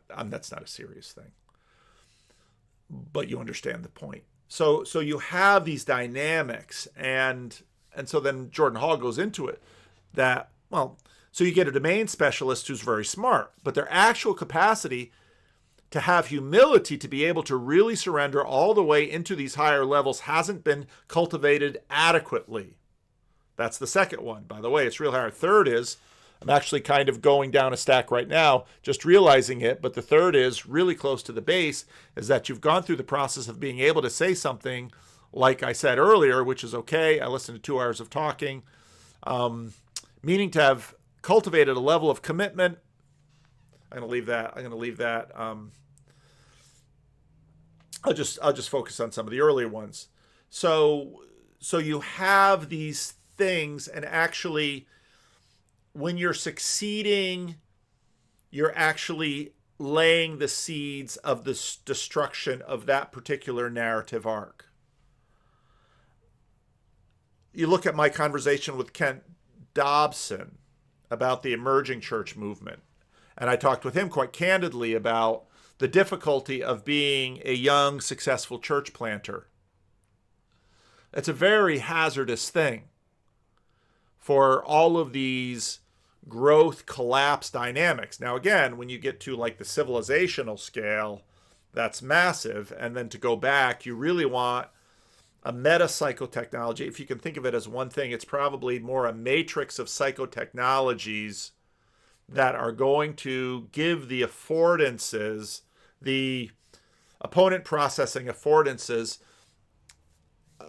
That's not a serious thing, but you understand the point. So you have these dynamics, and so then Jordan Hall goes into it that, well, so you get a domain specialist who's very smart, but their actual capacity to have humility to be able to really surrender all the way into these higher levels hasn't been cultivated adequately. That's the second one. By the way, it's real hard. Third is, I'm actually kind of going down a stack right now, just realizing it. But the third is really close to the base, is that you've gone through the process of being able to say something, like I said earlier, which is okay. I listened to 2 hours of talking, meaning to have cultivated a level of commitment. I'm going to leave that. I'll just focus on some of the earlier ones. So you have these things, and actually, when you're succeeding, you're actually laying the seeds of the destruction of that particular narrative arc. You look at my conversation with Kent Dobson about the emerging church movement, and I talked with him quite candidly about the difficulty of being a young, successful church planter. It's a very hazardous thing for all of these growth collapse dynamics. Now, again, when you get to like the civilizational scale, that's massive. And then to go back, you really want a meta-psychotechnology. If you can think of it as one thing, it's probably more a matrix of psychotechnologies that are going to give the affordances, the opponent processing affordances.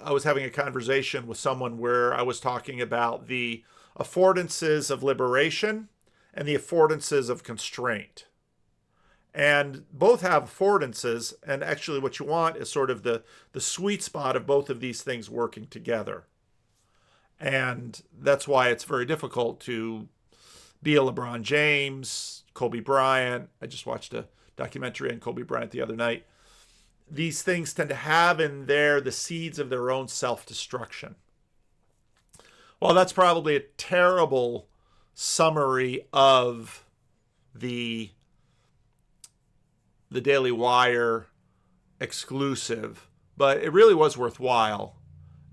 I was having a conversation with someone where I was talking about the affordances of liberation and the affordances of constraint. And both have affordances, and actually what you want is sort of the sweet spot of both of these things working together. And that's why it's very difficult to be a LeBron James, Kobe Bryant. I just watched a documentary on Kobe Bryant the other night. These things tend to have in there the seeds of their own self-destruction. Well, that's probably a terrible summary of the Daily Wire exclusive, but it really was worthwhile.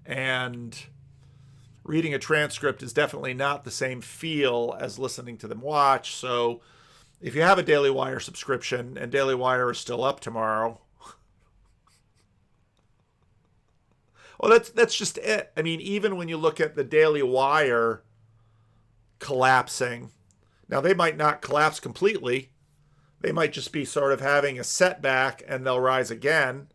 And reading a transcript is definitely not the same feel as listening to them watch. So if you have a Daily Wire subscription, and Daily Wire is still up tomorrow, well, that's just it. I mean, even when you look at the Daily Wire collapsing, Now, they might not collapse completely. They might just be sort of having a setback and they'll rise again.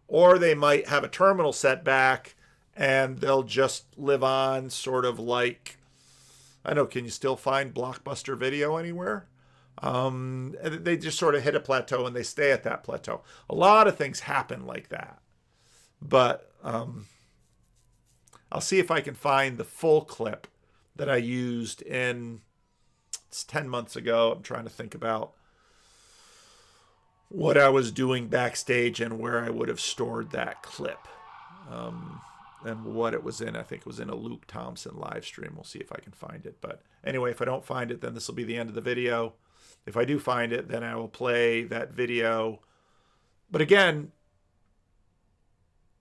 Or they might have a terminal setback and they'll just live on, sort of like, I know, can you still find Blockbuster Video anywhere? They just sort of hit a plateau and they stay at that plateau. A lot of things happen like that. But I'll see if I can find the full clip that I used it's 10 months ago. I'm trying to think about what I was doing backstage and where I would have stored that clip. And what it was in. I think it was in a Luke Thompson live stream. We'll see if I can find it. But anyway, if I don't find it, then this will be the end of the video. If I do find it, then I will play that video. But again,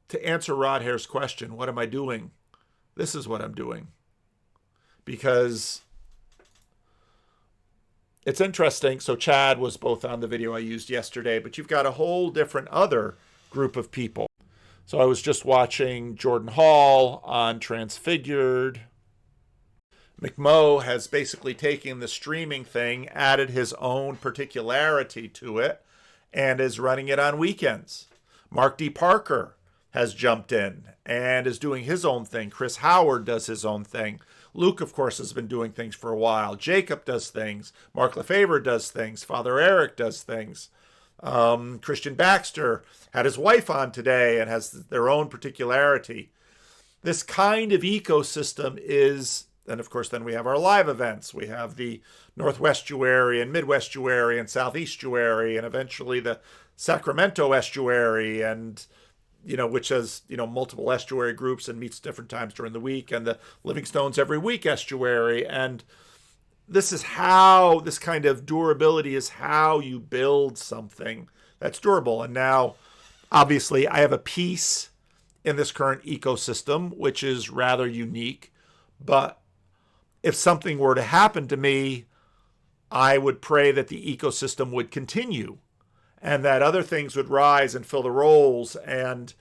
to answer Rod Hare's question, what am I doing? This is what I'm doing. Because it's interesting. So Chad was both on the video I used yesterday, but you've got a whole different other group of people. So I was just watching Jordan Hall on Transfigured. McMo has basically taken the streaming thing, added his own particularity to it, and is running it on weekends. Mark D. Parker has jumped in and is doing his own thing. Chris Howard does his own thing. Luke, of course, has been doing things for a while. Jacob does things. Mark Lefevre does things. Father Eric does things. Christian Baxter had his wife on today and has their own particularity. This kind of ecosystem is, and of course then we have our live events. We have the Northwestuary and Midwestuary and Southeastuary and eventually the Sacramento Estuary, and which has multiple estuary groups and meets different times during the week, and the Livingstones Every Week Estuary. And this kind of durability is how you build something that's durable. And now, obviously, I have a piece in this current ecosystem, which is rather unique. But if something were to happen to me, I would pray that the ecosystem would continue and that other things would rise and fill the roles. And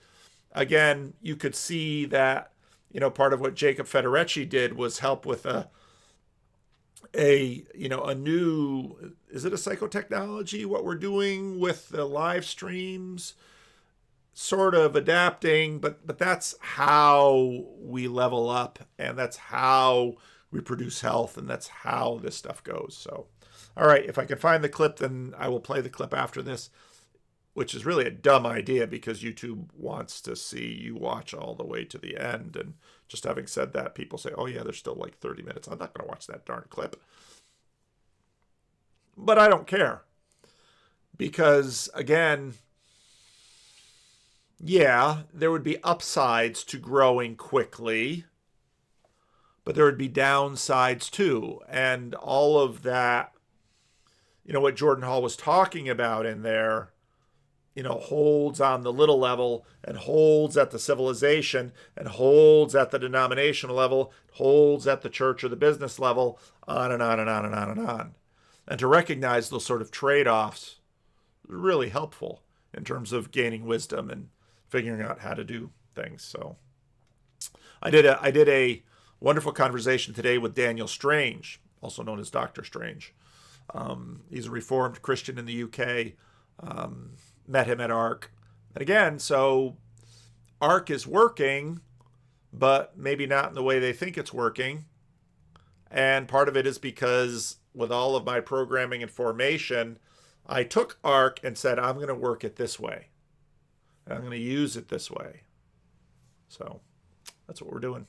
again, you could see that, part of what Jacob Federecci did was help with a new, is it a psychotechnology, what we're doing with the live streams, sort of adapting, but that's how we level up, and that's how we produce health, and that's how this stuff goes. So, all right, if I can find the clip, then I will play the clip after this, which is really a dumb idea because YouTube wants to see you watch all the way to the end. And just having said that, people say, oh yeah, there's still like 30 minutes. I'm not going to watch that darn clip. But I don't care. Because again, yeah, there would be upsides to growing quickly, but there would be downsides too. And all of that, what Jordan Hall was talking about in there, holds on the little level and holds at the civilization and holds at the denominational level, holds at the church or the business level, on and on and on and on and on. And to recognize those sort of trade-offs is really helpful in terms of gaining wisdom and figuring out how to do things. So I did a wonderful conversation today with Daniel Strange, also known as Dr. Strange. He's a Reformed Christian in the UK. Met him at ARC. And again, so ARC is working, but maybe not in the way they think it's working. And part of it is because with all of my programming and formation, I took ARC and said, I'm going to work it this way. And I'm going to use it this way. So that's what we're doing.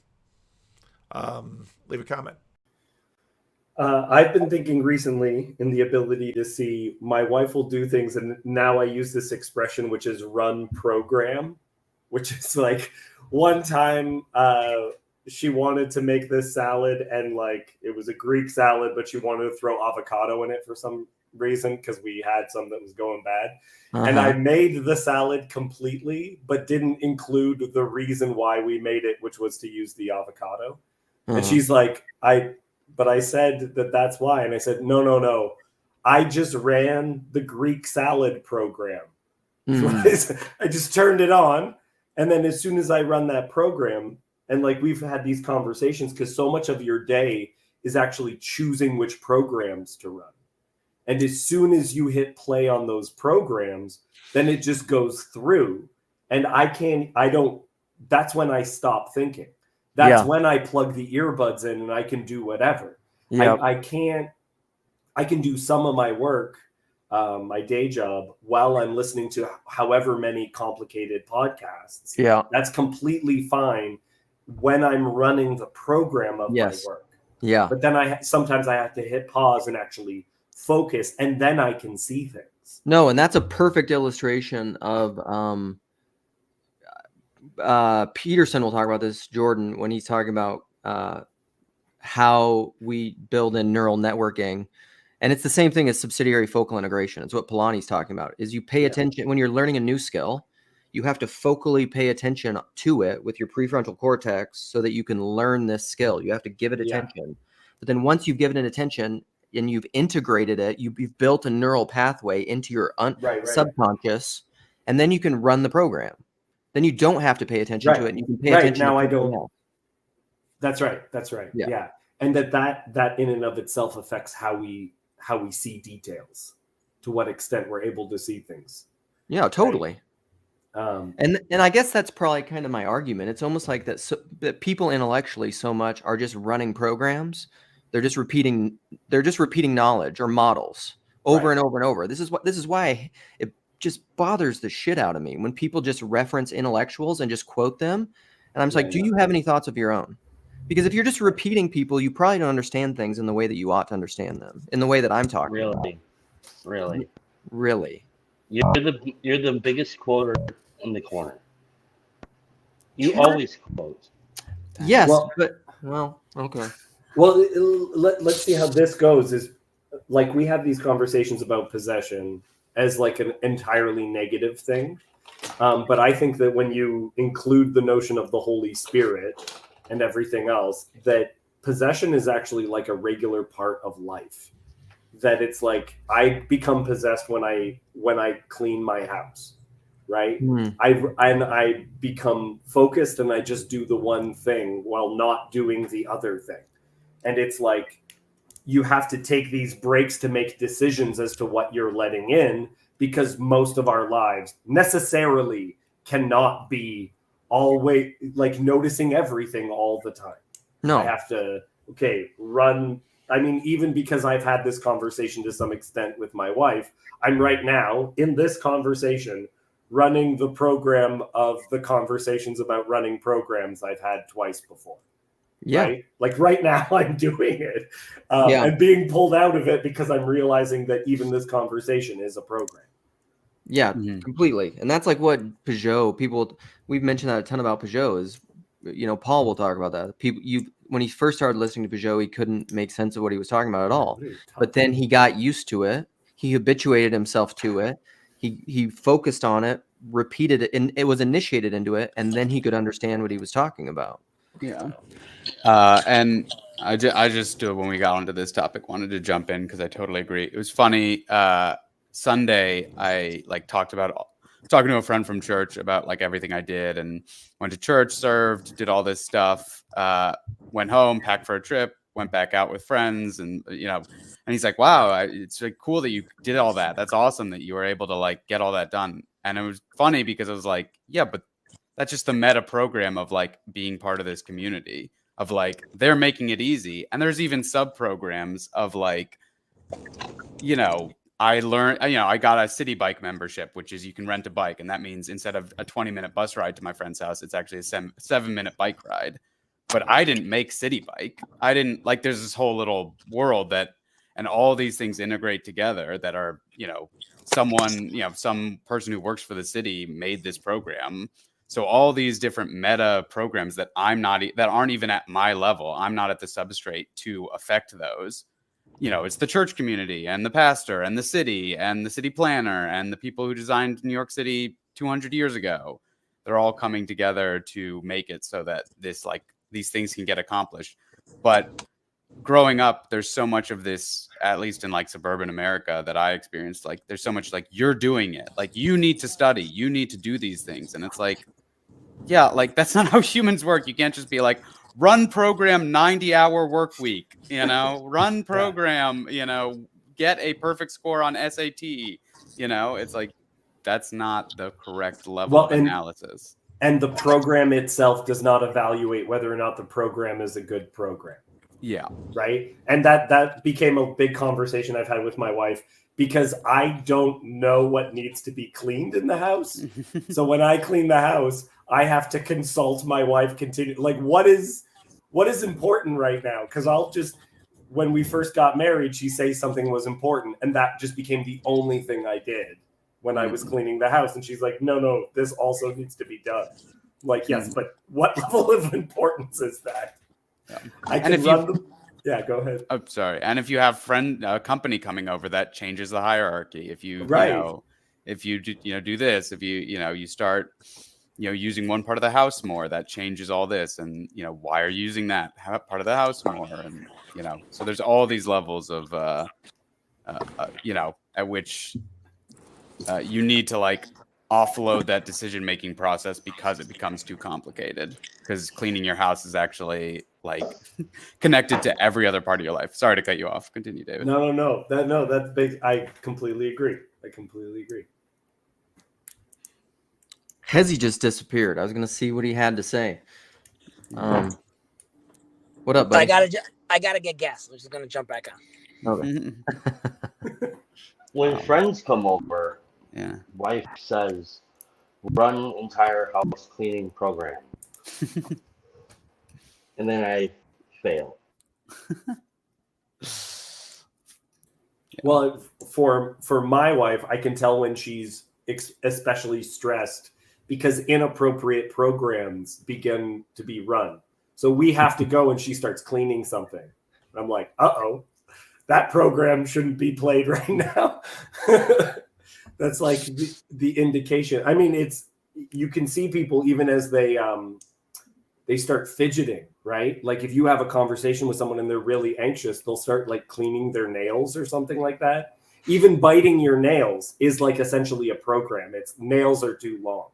Leave a comment. I've been thinking recently in the ability to see my wife will do things, and now I use this expression, which is run program, which is like one time she wanted to make this salad, and like it was a Greek salad, but she wanted to throw avocado in it for some reason because we had some that was going bad. And I made the salad completely, but didn't include the reason why we made it, which was to use the avocado. And she's like, but I said that's why. And I said, no. I just ran the Greek salad program. I just turned it on. And then as soon as I run that program, and like we've had these conversations, because so much of your day is actually choosing which programs to run. And as soon as you hit play on those programs, then it just goes through. And that's when I stop thinking. That's when I plug the earbuds in and I can do whatever. Yep. I can do some of my work, my day job, while I'm listening to however many complicated podcasts. Yeah. That's completely fine when I'm running the program of my work. Yeah. But then sometimes I have to hit pause and actually focus, and then I can see things. No, and that's a perfect illustration of Peterson will talk about this, Jordan, when he's talking about how we build in neural networking. And it's the same thing as subsidiary focal integration. It's what Polanyi's talking about, is you pay attention when you're learning a new skill. You have to focally pay attention to it with your prefrontal cortex so that you can learn this skill. You have to give it attention. But then once you've given it attention and you've integrated it, you've built a neural pathway into your subconscious, and then you can run the program. Then you don't have to pay attention to it, and you can pay attention now to I don't. else. That's right. Yeah. And that in and of itself affects how we see details, to what extent we're able to see things. Yeah, totally. Right? And I guess that's probably kind of my argument. It's almost like that people intellectually so much are just running programs. They're just repeating knowledge or models over and over and over. This is why it just bothers the shit out of me when people just reference intellectuals and just quote them. And I'm just like, do you have any thoughts of your own? Because if you're just repeating people, you probably don't understand things in the way that you ought to understand them, in the way that I'm talking about. Really. You're the biggest quoter in the corner. You always quote. Yes, okay. Well, let's see how this goes. Is like we have these conversations about possession as like an entirely negative thing. But I think that when you include the notion of the Holy Spirit and everything else, that possession is actually like a regular part of life. That it's like I become possessed when I clean my house, right? I become focused and I just do the one thing while not doing the other thing. And it's like you have to take these breaks to make decisions as to what you're letting in, because most of our lives necessarily cannot be always like noticing everything all the time. No. I have to, run. I mean, even because I've had this conversation to some extent with my wife, I'm right now in this conversation running the program of the conversations about running programs I've had twice before. Yeah. Right? Like right now I'm doing it and being pulled out of it because I'm realizing that even this conversation is a program. Yeah, completely. And that's like what Peugeot, we've mentioned that a ton about Peugeot is, Paul will talk about that. When he first started listening to Peugeot, he couldn't make sense of what he was talking about at all. But then he got used to it. He habituated himself to it. He focused on it, repeated it, and it was initiated into it. And then he could understand what he was talking about. Yeah. And I just, when we got onto this topic, wanted to jump in because I totally agree. It was funny. Sunday, I talking to a friend from church about everything I did, and went to church, served, did all this stuff, went home, packed for a trip, went back out with friends, and and he's like, wow, it's cool that you did all that. That's awesome that you were able to get all that done. And it was funny because I was like, yeah, but that's just the meta program of being part of this community of they're making it easy. And there's even sub programs of I learned, I got a city bike membership, which is you can rent a bike. And that means instead of a 20-minute bus ride to my friend's house, it's actually a 7-minute bike ride. But I didn't make city bike. I didn't there's this whole little world and all these things integrate together that are, some person who works for the city made this program. So all these different meta programs that that aren't even at my level, I'm not at the substrate to affect those. It's the church community and the pastor and the city planner and the people who designed New York City 200 years ago. They're all coming together to make it so that these things can get accomplished. But growing up, there's so much of this, at least in suburban America that I experienced, there's so much you're doing it. You need to study, you need to do these things. And it's yeah, that's not how humans work. You can't just be run program 90-hour work week, run program, get a perfect score on SAT. It's like, that's not the correct level of analysis. And the program itself does not evaluate whether or not the program is a good program. Yeah. Right. And that became a big conversation I've had with my wife, because I don't know what needs to be cleaned in the house. So when I clean the house, I have to consult my wife like, what is important right now? Because when we first got married, she says something was important, and that just became the only thing I did when I was cleaning the house. And she's like, no, this also needs to be done. I'm like, yes, but what level of importance is that? Yeah. I can run them. Yeah, go ahead. Oh, sorry. And if you have company coming over, that changes the hierarchy. If you, if you do this, if you start, using one part of the house more, that changes all this. And, why are you using that part of the house more? And, so there's all these levels of, at which you need to like offload that decision-making process, because it becomes too complicated, because cleaning your house is actually like connected to every other part of your life. Sorry to cut you off. Continue, David. No. That's big. I completely agree. Hezi just disappeared. I was going to see what he had to say. What up, buddy? I gotta get gas. I'm just going to jump back on. Okay. When friends come over, wife says, run entire house cleaning program. And then I fail. Well, for my wife, I can tell when she's especially stressed, because inappropriate programs begin to be run. So we have to go and she starts cleaning something. And I'm like, uh-oh, that program shouldn't be played right now. That's like the indication. I mean, you can see people even as they start fidgeting, right? Like if you have a conversation with someone and they're really anxious, they'll start like cleaning their nails or something like that. Even biting your nails is like essentially a program. It's nails are too long.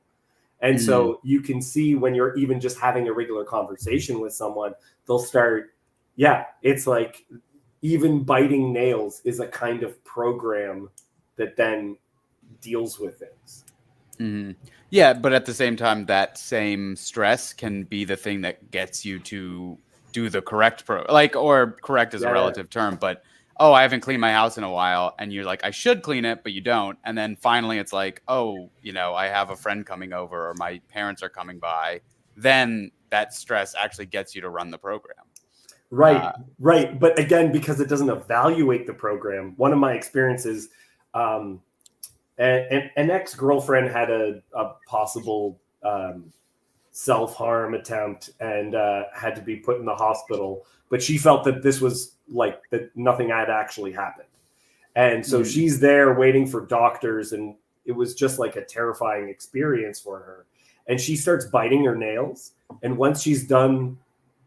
And so you can see when you're even just having a regular conversation with someone, they'll start, it's like even biting nails is a kind of program that then deals with things. Mm-hmm. Yeah, but at the same time, that same stress can be the thing that gets you to do the correct or correct is a relative term, but I haven't cleaned my house in a while, and you're like, I should clean it, but you don't. And then finally it's like, I have a friend coming over, or my parents are coming by. Then that stress actually gets you to run the program. Right. But again, because it doesn't evaluate the program, one of my experiences, an ex-girlfriend had a possible self-harm attempt and had to be put in the hospital, but she felt that this was like that nothing had actually happened. And so she's there waiting for doctors, and it was just like a terrifying experience for her. And she starts biting her nails. And once she's done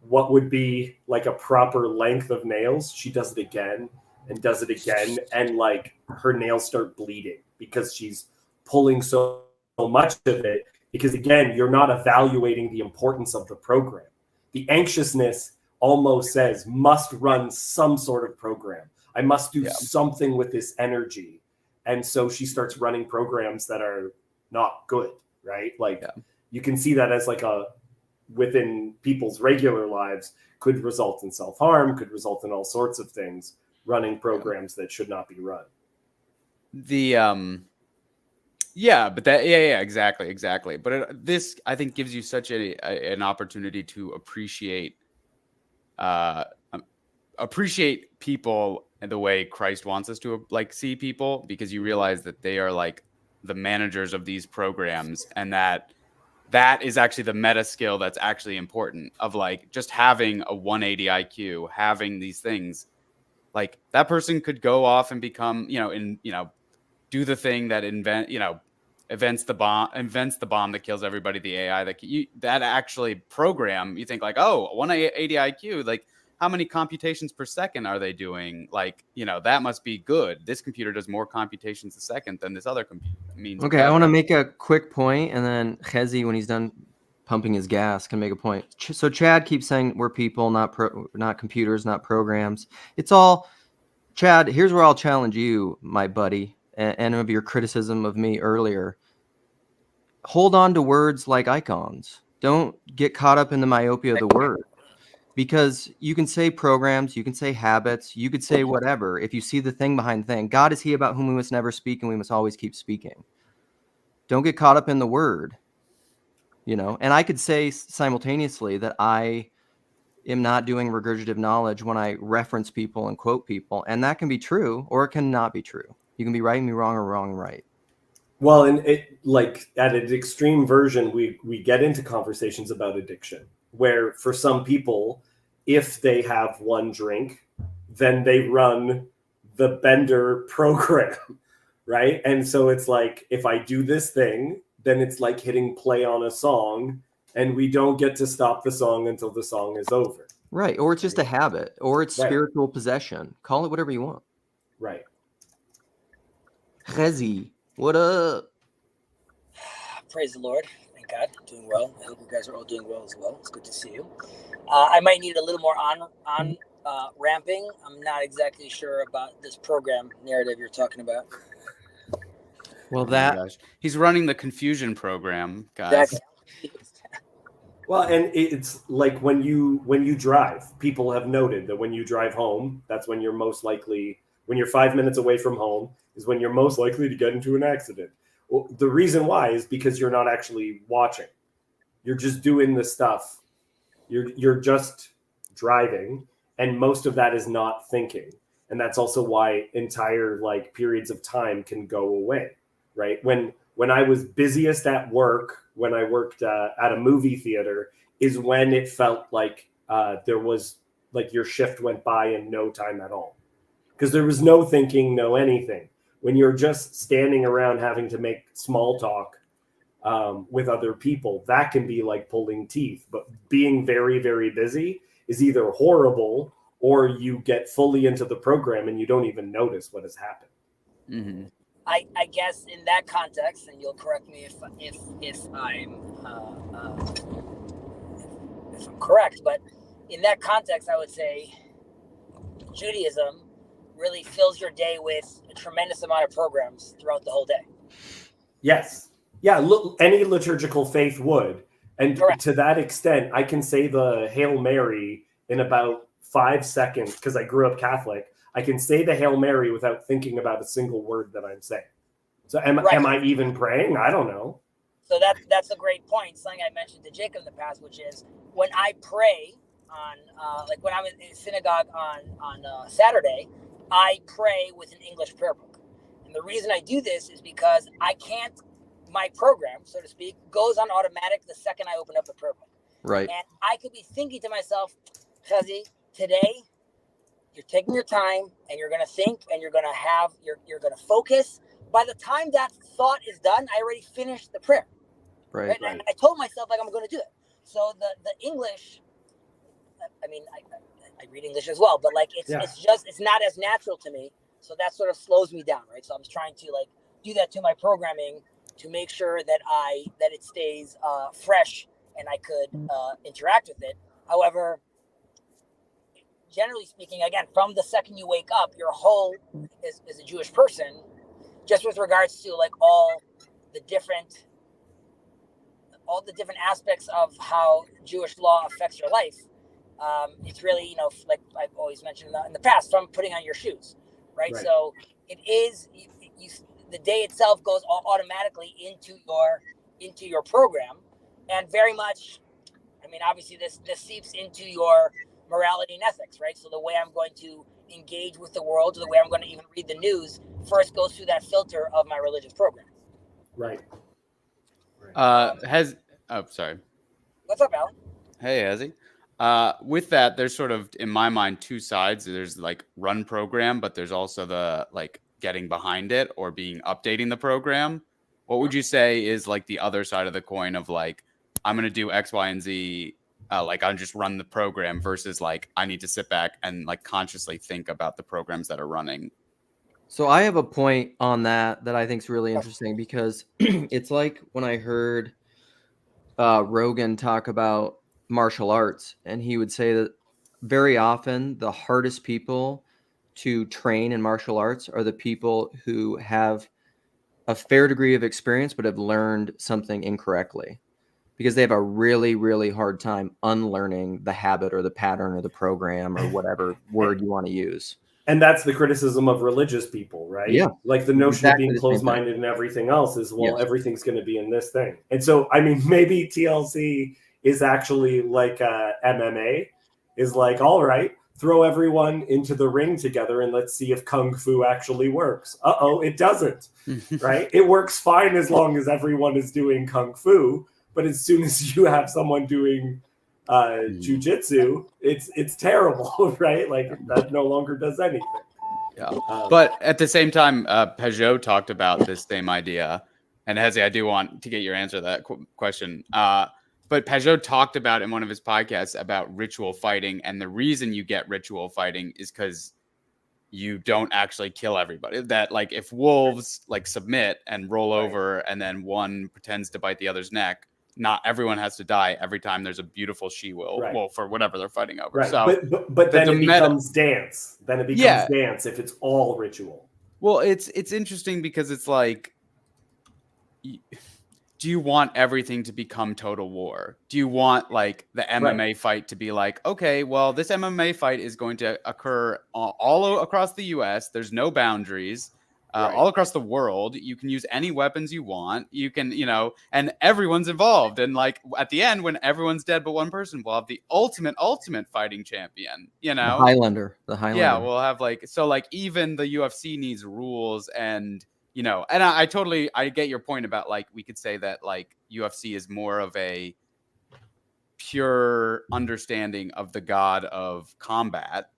what would be like a proper length of nails, she does it again and does it again. And like her nails start bleeding because she's pulling so much of it. Because again, you're not evaluating the importance of the program. The anxiousness almost says must run some sort of program. I must do something with this energy. And so she starts running programs that are not good, right? Like you can see that as like within people's regular lives could result in self-harm, could result in all sorts of things, running programs that should not be run. Exactly. But this, I think, gives you such an opportunity to appreciate people in the way Christ wants us to see people, because you realize that they are like the managers of these programs, and that is actually the meta skill that's actually important, of like just having a 180 IQ, having these things. Like that person could go off and become, do the thing that invents the bomb that kills everybody, the AI that actually program. You think like, 180 IQ, like how many computations per second are they doing? Like, that must be good. This computer does more computations a second than this other computer. Okay, I want to make a quick point, and then Hezi, when he's done pumping his gas can make a point. So Chad keeps saying we're people, not computers, not programs. It's all, Chad, here's where I'll challenge you, my buddy, and of your criticism of me earlier. Hold on to words like icons. Don't get caught up in the myopia of the word. Because you can say programs, you can say habits, you could say whatever. If you see the thing behind the thing, God is he about whom we must never speak, and we must always keep speaking. Don't get caught up in the word, you know. And I could say simultaneously that I am not doing regurgitative knowledge when I reference people and quote people, and that can be true or it can not be true. You can be right and be wrong, or wrong and right. Well, and it, like, at an extreme version, we get into conversations about addiction, where for some people, if they have one drink, then they run the Bender program, right? And so it's like, if I do this thing, then it's like hitting play on a song, and we don't get to stop the song until the song is over. Right. Or it's just a habit, or it's Right. spiritual possession. Call it whatever you want. Right. Rezi, what up? Praise the Lord. Thank God. Doing well. I hope you guys are all doing well as well. It's good to see you. I might need a little more on ramping. I'm not exactly sure about this program narrative you're talking about. Well, Oh my gosh. He's running the confusion program, guys. Exactly. Well, and it's like when you drive, people have noted that when you drive home, that's when you're most likely, when you're 5 minutes away from home, is when you're most likely to get into an accident. Well, the reason why is because you're not actually watching. You're just doing the stuff. You're just driving, and most of that is not thinking. And that's also why entire like periods of time can go away, right? When I was busiest at work, when I worked at a movie theater, is when it felt like there was like your shift went by in no time at all, because there was no thinking, no anything. When you're just standing around having to make small talk with other people, that can be like pulling teeth. But being very, very busy is either horrible, or you get fully into the program and you don't even notice what has happened. Mm-hmm. I guess in that context, and you'll correct me if I'm correct, but in that context, I would say Judaism really fills your day with a tremendous amount of programs throughout the whole day. Yes. Yeah, look, any liturgical faith would. And Correct. To that extent, I can say the Hail Mary in about 5 seconds, because I grew up Catholic. I can say the Hail Mary without thinking about a single word that I'm saying. So am I even praying? I don't know. So that's a great point. Something I mentioned to Jacob in the past, which is when I pray on, like when I'm in synagogue on Saturday, I pray with an English prayer book. And the reason I do this is because my program, so to speak, goes on automatic the second I open up the prayer book. Right. And I could be thinking to myself, Chazi, today you're taking your time and you're going to think and you're going to focus. By the time that thought is done, I already finished the prayer. Right. And I told myself like I'm going to do it. So the English, I mean, I read English as well, but like it's not as natural to me. So that sort of slows me down, right? So I'm trying to like do that to my programming to make sure that it stays fresh and I could interact with it. However, generally speaking, again, from the second you wake up, your whole as a Jewish person, just with regards to like all the different aspects of how Jewish law affects your life, it's really, like I've always mentioned in the past, from putting on your shoes, right? So it is the day itself goes automatically into your program, and very much, I mean, obviously this seeps into your morality and ethics, right? So the way I'm going to engage with the world, or the way I'm going to even read the news, first goes through that filter of my religious program. Right. Sorry. What's up, Alan? Hey, Ezzy. With that, there's sort of, in my mind, two sides. There's like run program, but there's also the like getting behind it or updating the program. What would you say is like the other side of the coin of like, I'm going to do X, Y, and Z, like I'll just run the program versus like I need to sit back and like consciously think about the programs that are running? So I have a point on that I think is really interesting, because it's like when I heard Rogan talk about martial arts, and he would say that very often the hardest people to train in martial arts are the people who have a fair degree of experience but have learned something incorrectly, because they have a really, really hard time unlearning the habit or the pattern or the program or whatever word you want to use. And that's the criticism of religious people, right? Yeah. Like the notion Exactly of being the same closed-minded and everything else is, well, Yes. everything's going to be in this thing. And so, I mean, maybe TLC is actually like MMA, is like, all right, throw everyone into the ring together and let's see if Kung Fu actually works. Uh-oh, it doesn't, right? It works fine as long as everyone is doing Kung Fu, but as soon as you have someone doing jujitsu, it's terrible, right? Like that no longer does anything. Yeah. But at the same time, Peugeot talked about this same idea. And Hezi, I do want to get your answer to that question. But Peugeot talked about in one of his podcasts about ritual fighting. And the reason you get ritual fighting is because you don't actually kill everybody. That like if wolves like submit and roll over and then one pretends to bite the other's neck, not everyone has to die every time there's a beautiful she-wolf, well, for whatever they're fighting over. Right. So, but then it becomes dance. Then it becomes dance if it's all ritual. Well, it's interesting because it's like, do you want everything to become total war? Do you want like the MMA fight to be like, okay, well, this MMA fight is going to occur all across the US. There's no boundaries. All across the world, you can use any weapons you want. You can, and everyone's involved. And like at the end, when everyone's dead but one person, we'll have the ultimate fighting champion. The Highlander. Yeah, we'll have like even the UFC needs rules and and I totally get your point about like we could say that like UFC is more of a pure understanding of the god of combat.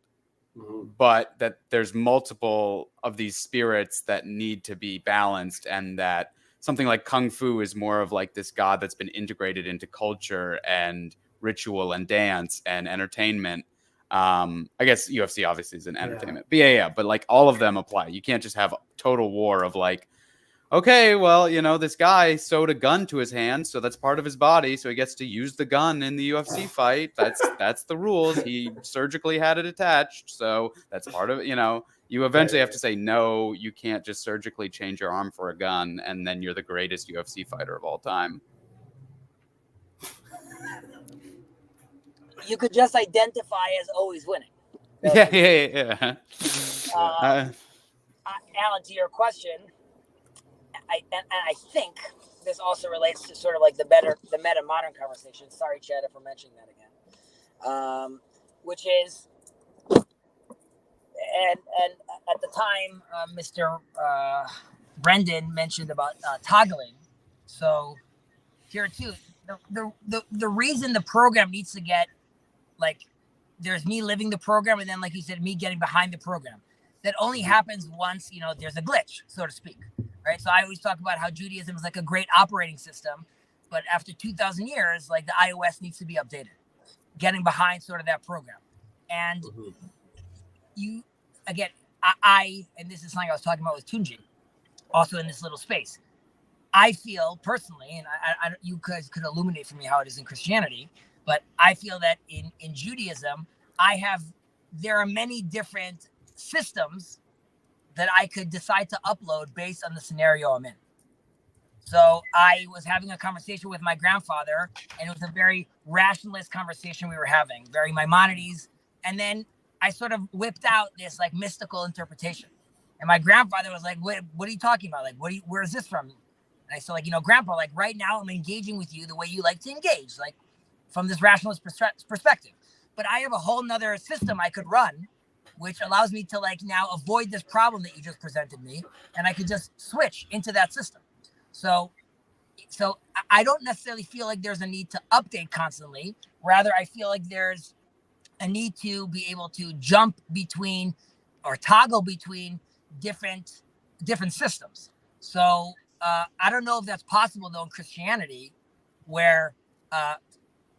But that there's multiple of these spirits that need to be balanced, and that something like Kung Fu is more of like this god that's been integrated into culture and ritual and dance and entertainment. I guess UFC obviously is an entertainment, but yeah, but like all of them apply. You can't just have total war of like, okay, well, this guy sewed a gun to his hand, so that's part of his body, so he gets to use the gun in the UFC fight. That's the rules. He surgically had it attached, so that's part of it. You eventually have to say, no, you can't just surgically change your arm for a gun, and then you're the greatest UFC fighter of all time. You could just identify as always winning. Yeah. Alan, to your question, I think this also relates to sort of like the meta modern conversation. Sorry, Chad, if I'm mentioning that again. Which is, and at the time, Mr. Brendan mentioned about toggling. So here too, the reason the program needs to get like, there's me living the program, and then like you said, me getting behind the program. That only happens once there's a glitch, so to speak. Right, so I always talk about how Judaism is like a great operating system, but after 2,000 years, like the iOS needs to be updated, getting behind sort of that program. And you, again, I and this is something I was talking about with Tunji, also in this little space. I feel personally, and I you guys could illuminate for me how it is in Christianity, but I feel that in Judaism, there are many different systems that I could decide to upload based on the scenario I'm in. So I was having a conversation with my grandfather, and it was a very rationalist conversation we were having, very Maimonides. And then I sort of whipped out this like mystical interpretation. And my grandfather was like, what are you talking about? Like, where is this from? And I said, like, Grandpa, like right now I'm engaging with you the way you like to engage, like from this rationalist perspective. But I have a whole nother system I could run, which allows me to like now avoid this problem that you just presented me. And I could just switch into that system. So I don't necessarily feel like there's a need to update constantly. Rather, I feel like there's a need to be able to jump between or toggle between different systems. So I don't know if that's possible though in Christianity, where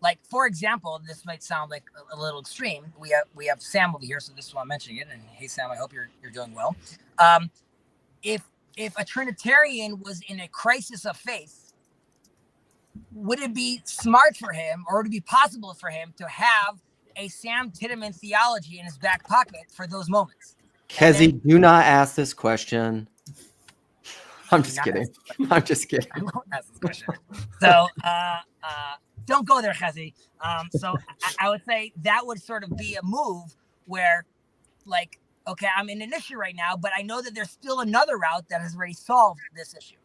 like, for example, this might sound like a little extreme. We have Sam over here, so this is why I'm mentioning it. And hey, Sam, I hope you're doing well. If a Trinitarian was in a crisis of faith, would it be smart for him, or would it be possible for him to have a Sam Titteman theology in his back pocket for those moments? Kezi, do not ask this question. I'm just kidding. I'm just kidding. I won't ask this question. So don't go there, Kezi. So I would say that would sort of be a move where, like, okay, I'm in an issue right now, but I know that there's still another route that has already solved this issue,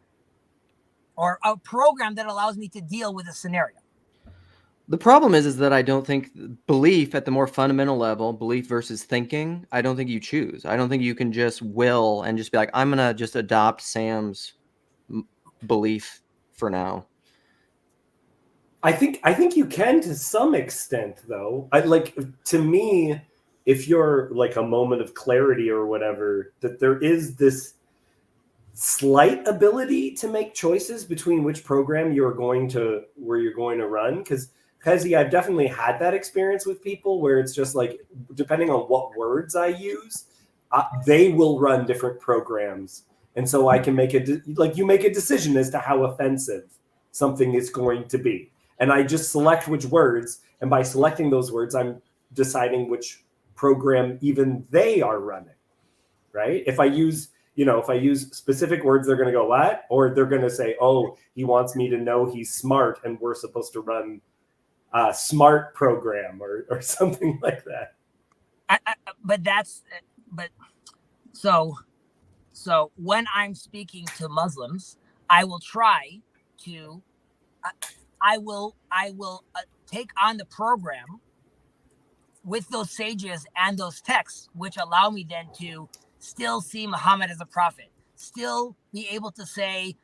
or a program that allows me to deal with a scenario. The problem is that I don't think belief at the more fundamental level, belief versus thinking, I don't think you choose. I don't think you can just will and just be like, I'm going to just adopt Sam's belief for now. I think you can to some extent, though. To me, if you're like a moment of clarity or whatever, that there is this slight ability to make choices between which program you're going to run. Because I've definitely had that experience with people where it's just like, depending on what words I use, they will run different programs. And so I can make you make a decision as to how offensive something is going to be. And I just select which words. And by selecting those words, I'm deciding which program even they are running, right? If I use specific words, they're going to go, what? Or they're going to say, oh, he wants me to know he's smart and we're supposed to run a smart program or something like that. So when I'm speaking to Muslims, I will try to, I will take on the program with those sages and those texts, which allow me then to still see Muhammad as a prophet, still be able to say,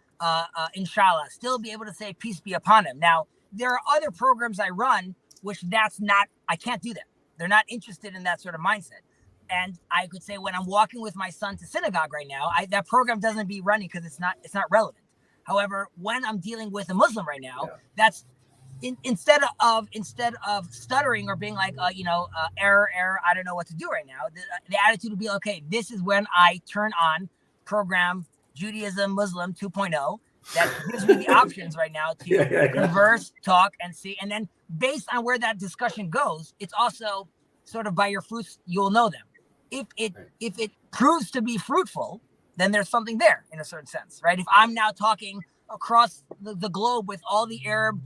inshallah, still be able to say peace be upon him. Now, there are other programs I run, which I can't do that. They're not interested in that sort of mindset. And I could say when I'm walking with my son to synagogue right now, that program doesn't be running because it's not relevant. However, when I'm dealing with a Muslim right now, that's instead of stuttering or being like, error, I don't know what to do right now. The attitude would be, okay, this is when I turn on program Judaism Muslim 2.0. That gives me the options right now to converse, talk, and see. And then based on where that discussion goes, it's also sort of by your fruits, you'll know them. If it proves to be fruitful, then there's something there in a certain sense, right? If I'm now talking across the globe with all the Arab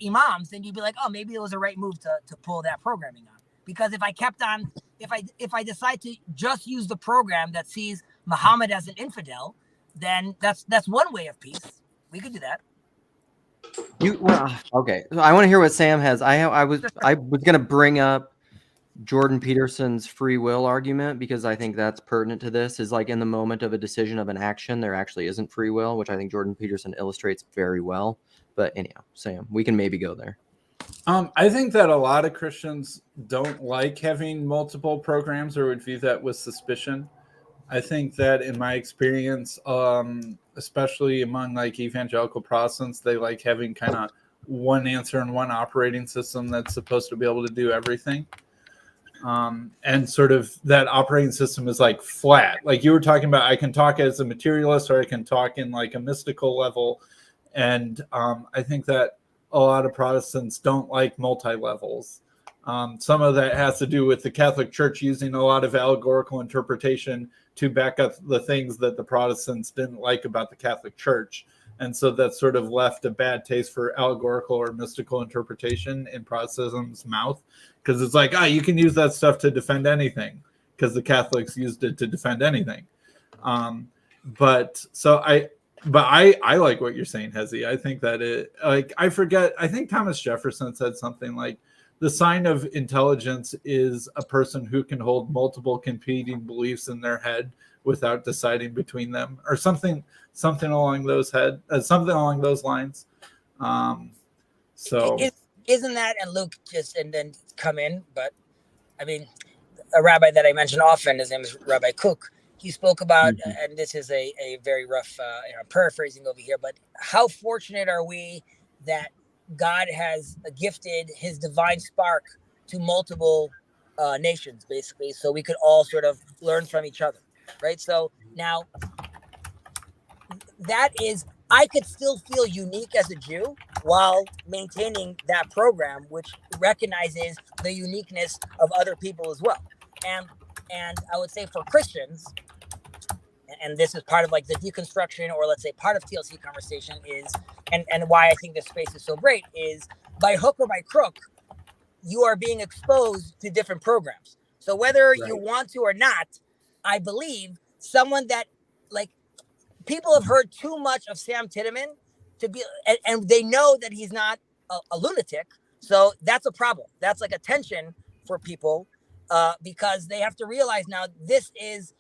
imams, then you'd be like, oh, maybe it was a right move to pull that programming on. Because if I kept on, if I decide to just use the program that sees Muhammad as an infidel, then that's one way of peace. We could do that. Okay. So I want to hear what Sam has. I was going to bring up Jordan Peterson's free will argument because I think that's pertinent to this. Is like in the moment of a decision of an action, there actually isn't free will, which I think Jordan Peterson illustrates very well. But anyhow, Sam, we can maybe go there. I think that a lot of Christians don't like having multiple programs or would view that with suspicion. I think that in my experience, especially among like evangelical Protestants, they like having kind of one answer and one operating system that's supposed to be able to do everything. And sort of that operating system is like flat. Like you were talking about, I can talk as a materialist or I can talk in like a mystical level. And I think that a lot of Protestants don't like multi-levels. Some of that has to do with the Catholic Church using a lot of allegorical interpretation to back up the things that the Protestants didn't like about the Catholic Church. And so that sort of left a bad taste for allegorical or mystical interpretation in Protestantism's mouth. Because it's like, you can use that stuff to defend anything because the Catholics used it to defend anything. But I like what you're saying, Hezi. I think that I think Thomas Jefferson said something like, the sign of intelligence is a person who can hold multiple competing beliefs in their head without deciding between them, or something along those lines. So isn't that, and Luke and then come in, but I mean, a rabbi that I mention often, his name is Rabbi Cook. He spoke about, and this is a very rough paraphrasing over here, but how fortunate are we that God has gifted his divine spark to multiple nations, basically, so we could all sort of learn from each other, right? So now that is I could still feel unique as a Jew while maintaining that program, which recognizes the uniqueness of other people as well. And I would say for Christians, and this is part of like the deconstruction, or let's say part of TLC conversation is, and why I think this space is so great, is by hook or by crook, you are being exposed to different programs. So whether you want to or not, I believe someone that, like, people have heard too much of Sam Tiedemann to be, and they know that he's not a lunatic. So that's a problem. That's like a tension for people, because they have to realize now this is,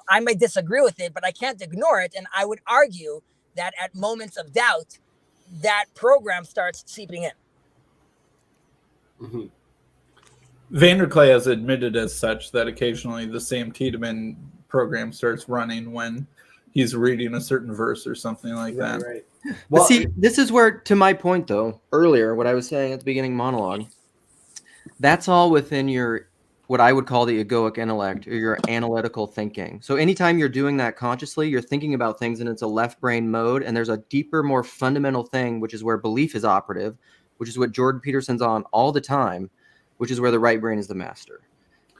I might disagree with it, but I can't ignore it. And I would argue that at moments of doubt, that program starts seeping in. Mm-hmm. Vanderklay has admitted as such that occasionally the Sam Tiedemann program starts running when he's reading a certain verse or something like that. Right. Well, see, this is where, to my point though, earlier, what I was saying at the beginning monologue, that's all within your, what I would call the egoic intellect, or your analytical thinking. So anytime you're doing that consciously, you're thinking about things and it's a left brain mode, and there's a deeper, more fundamental thing, which is where belief is operative, which is what Jordan Peterson's on all the time, which is where the right brain is the master.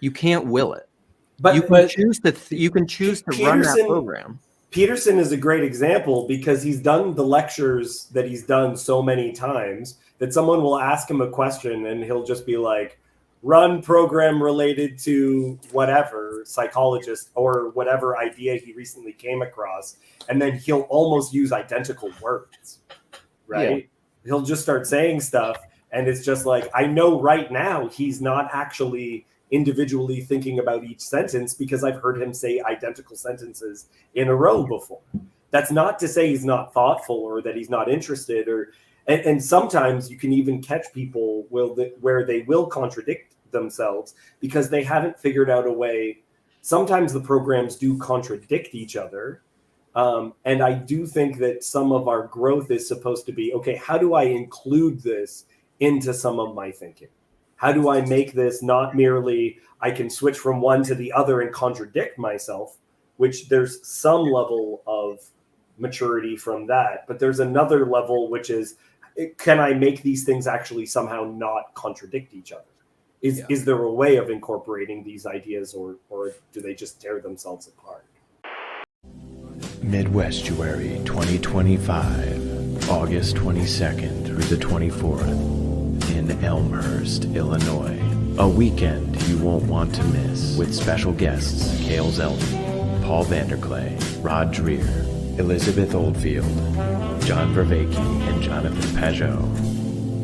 You can't will it. But you can choose to run that program. Peterson is a great example because he's done the lectures that he's done so many times that someone will ask him a question and he'll just be like, run program related to whatever psychologist or whatever idea he recently came across. And then he'll almost use identical words, right? Yeah. He'll just start saying stuff. And it's just like, I know right now he's not actually individually thinking about each sentence because I've heard him say identical sentences in a row before. That's not to say he's not thoughtful or that he's not interested, and sometimes you can even catch people where they will contradict themselves because they haven't figured out a way. Sometimes the programs do contradict each other. And I do think that some of our growth is supposed to be, okay, how do I include this into some of my thinking? How do I make this not merely I can switch from one to the other and contradict myself, which there's some level of maturity from that. But there's another level, which is, can I make these things actually somehow not contradict each other? Is there a way of incorporating these ideas, or do they just tear themselves apart? Midwestuary 2025, August 22nd through the 24th. In Elmhurst, Illinois. A weekend you won't want to miss, with special guests Cale Zeldin, Paul Vanderklay, Rod Dreher, Elizabeth Oldfield, John Vervaeke, and Jonathan Pajot.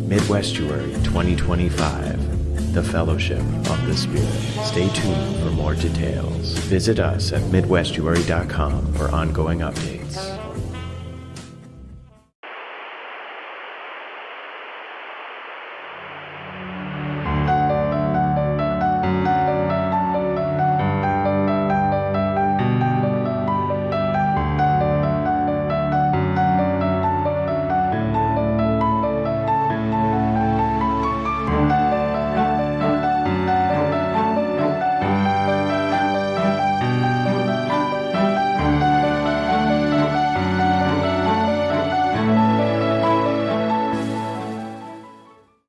Midwestuary 2025, the Fellowship of the Spirit. Stay tuned for more details. Visit us at midwestuary.com for ongoing updates.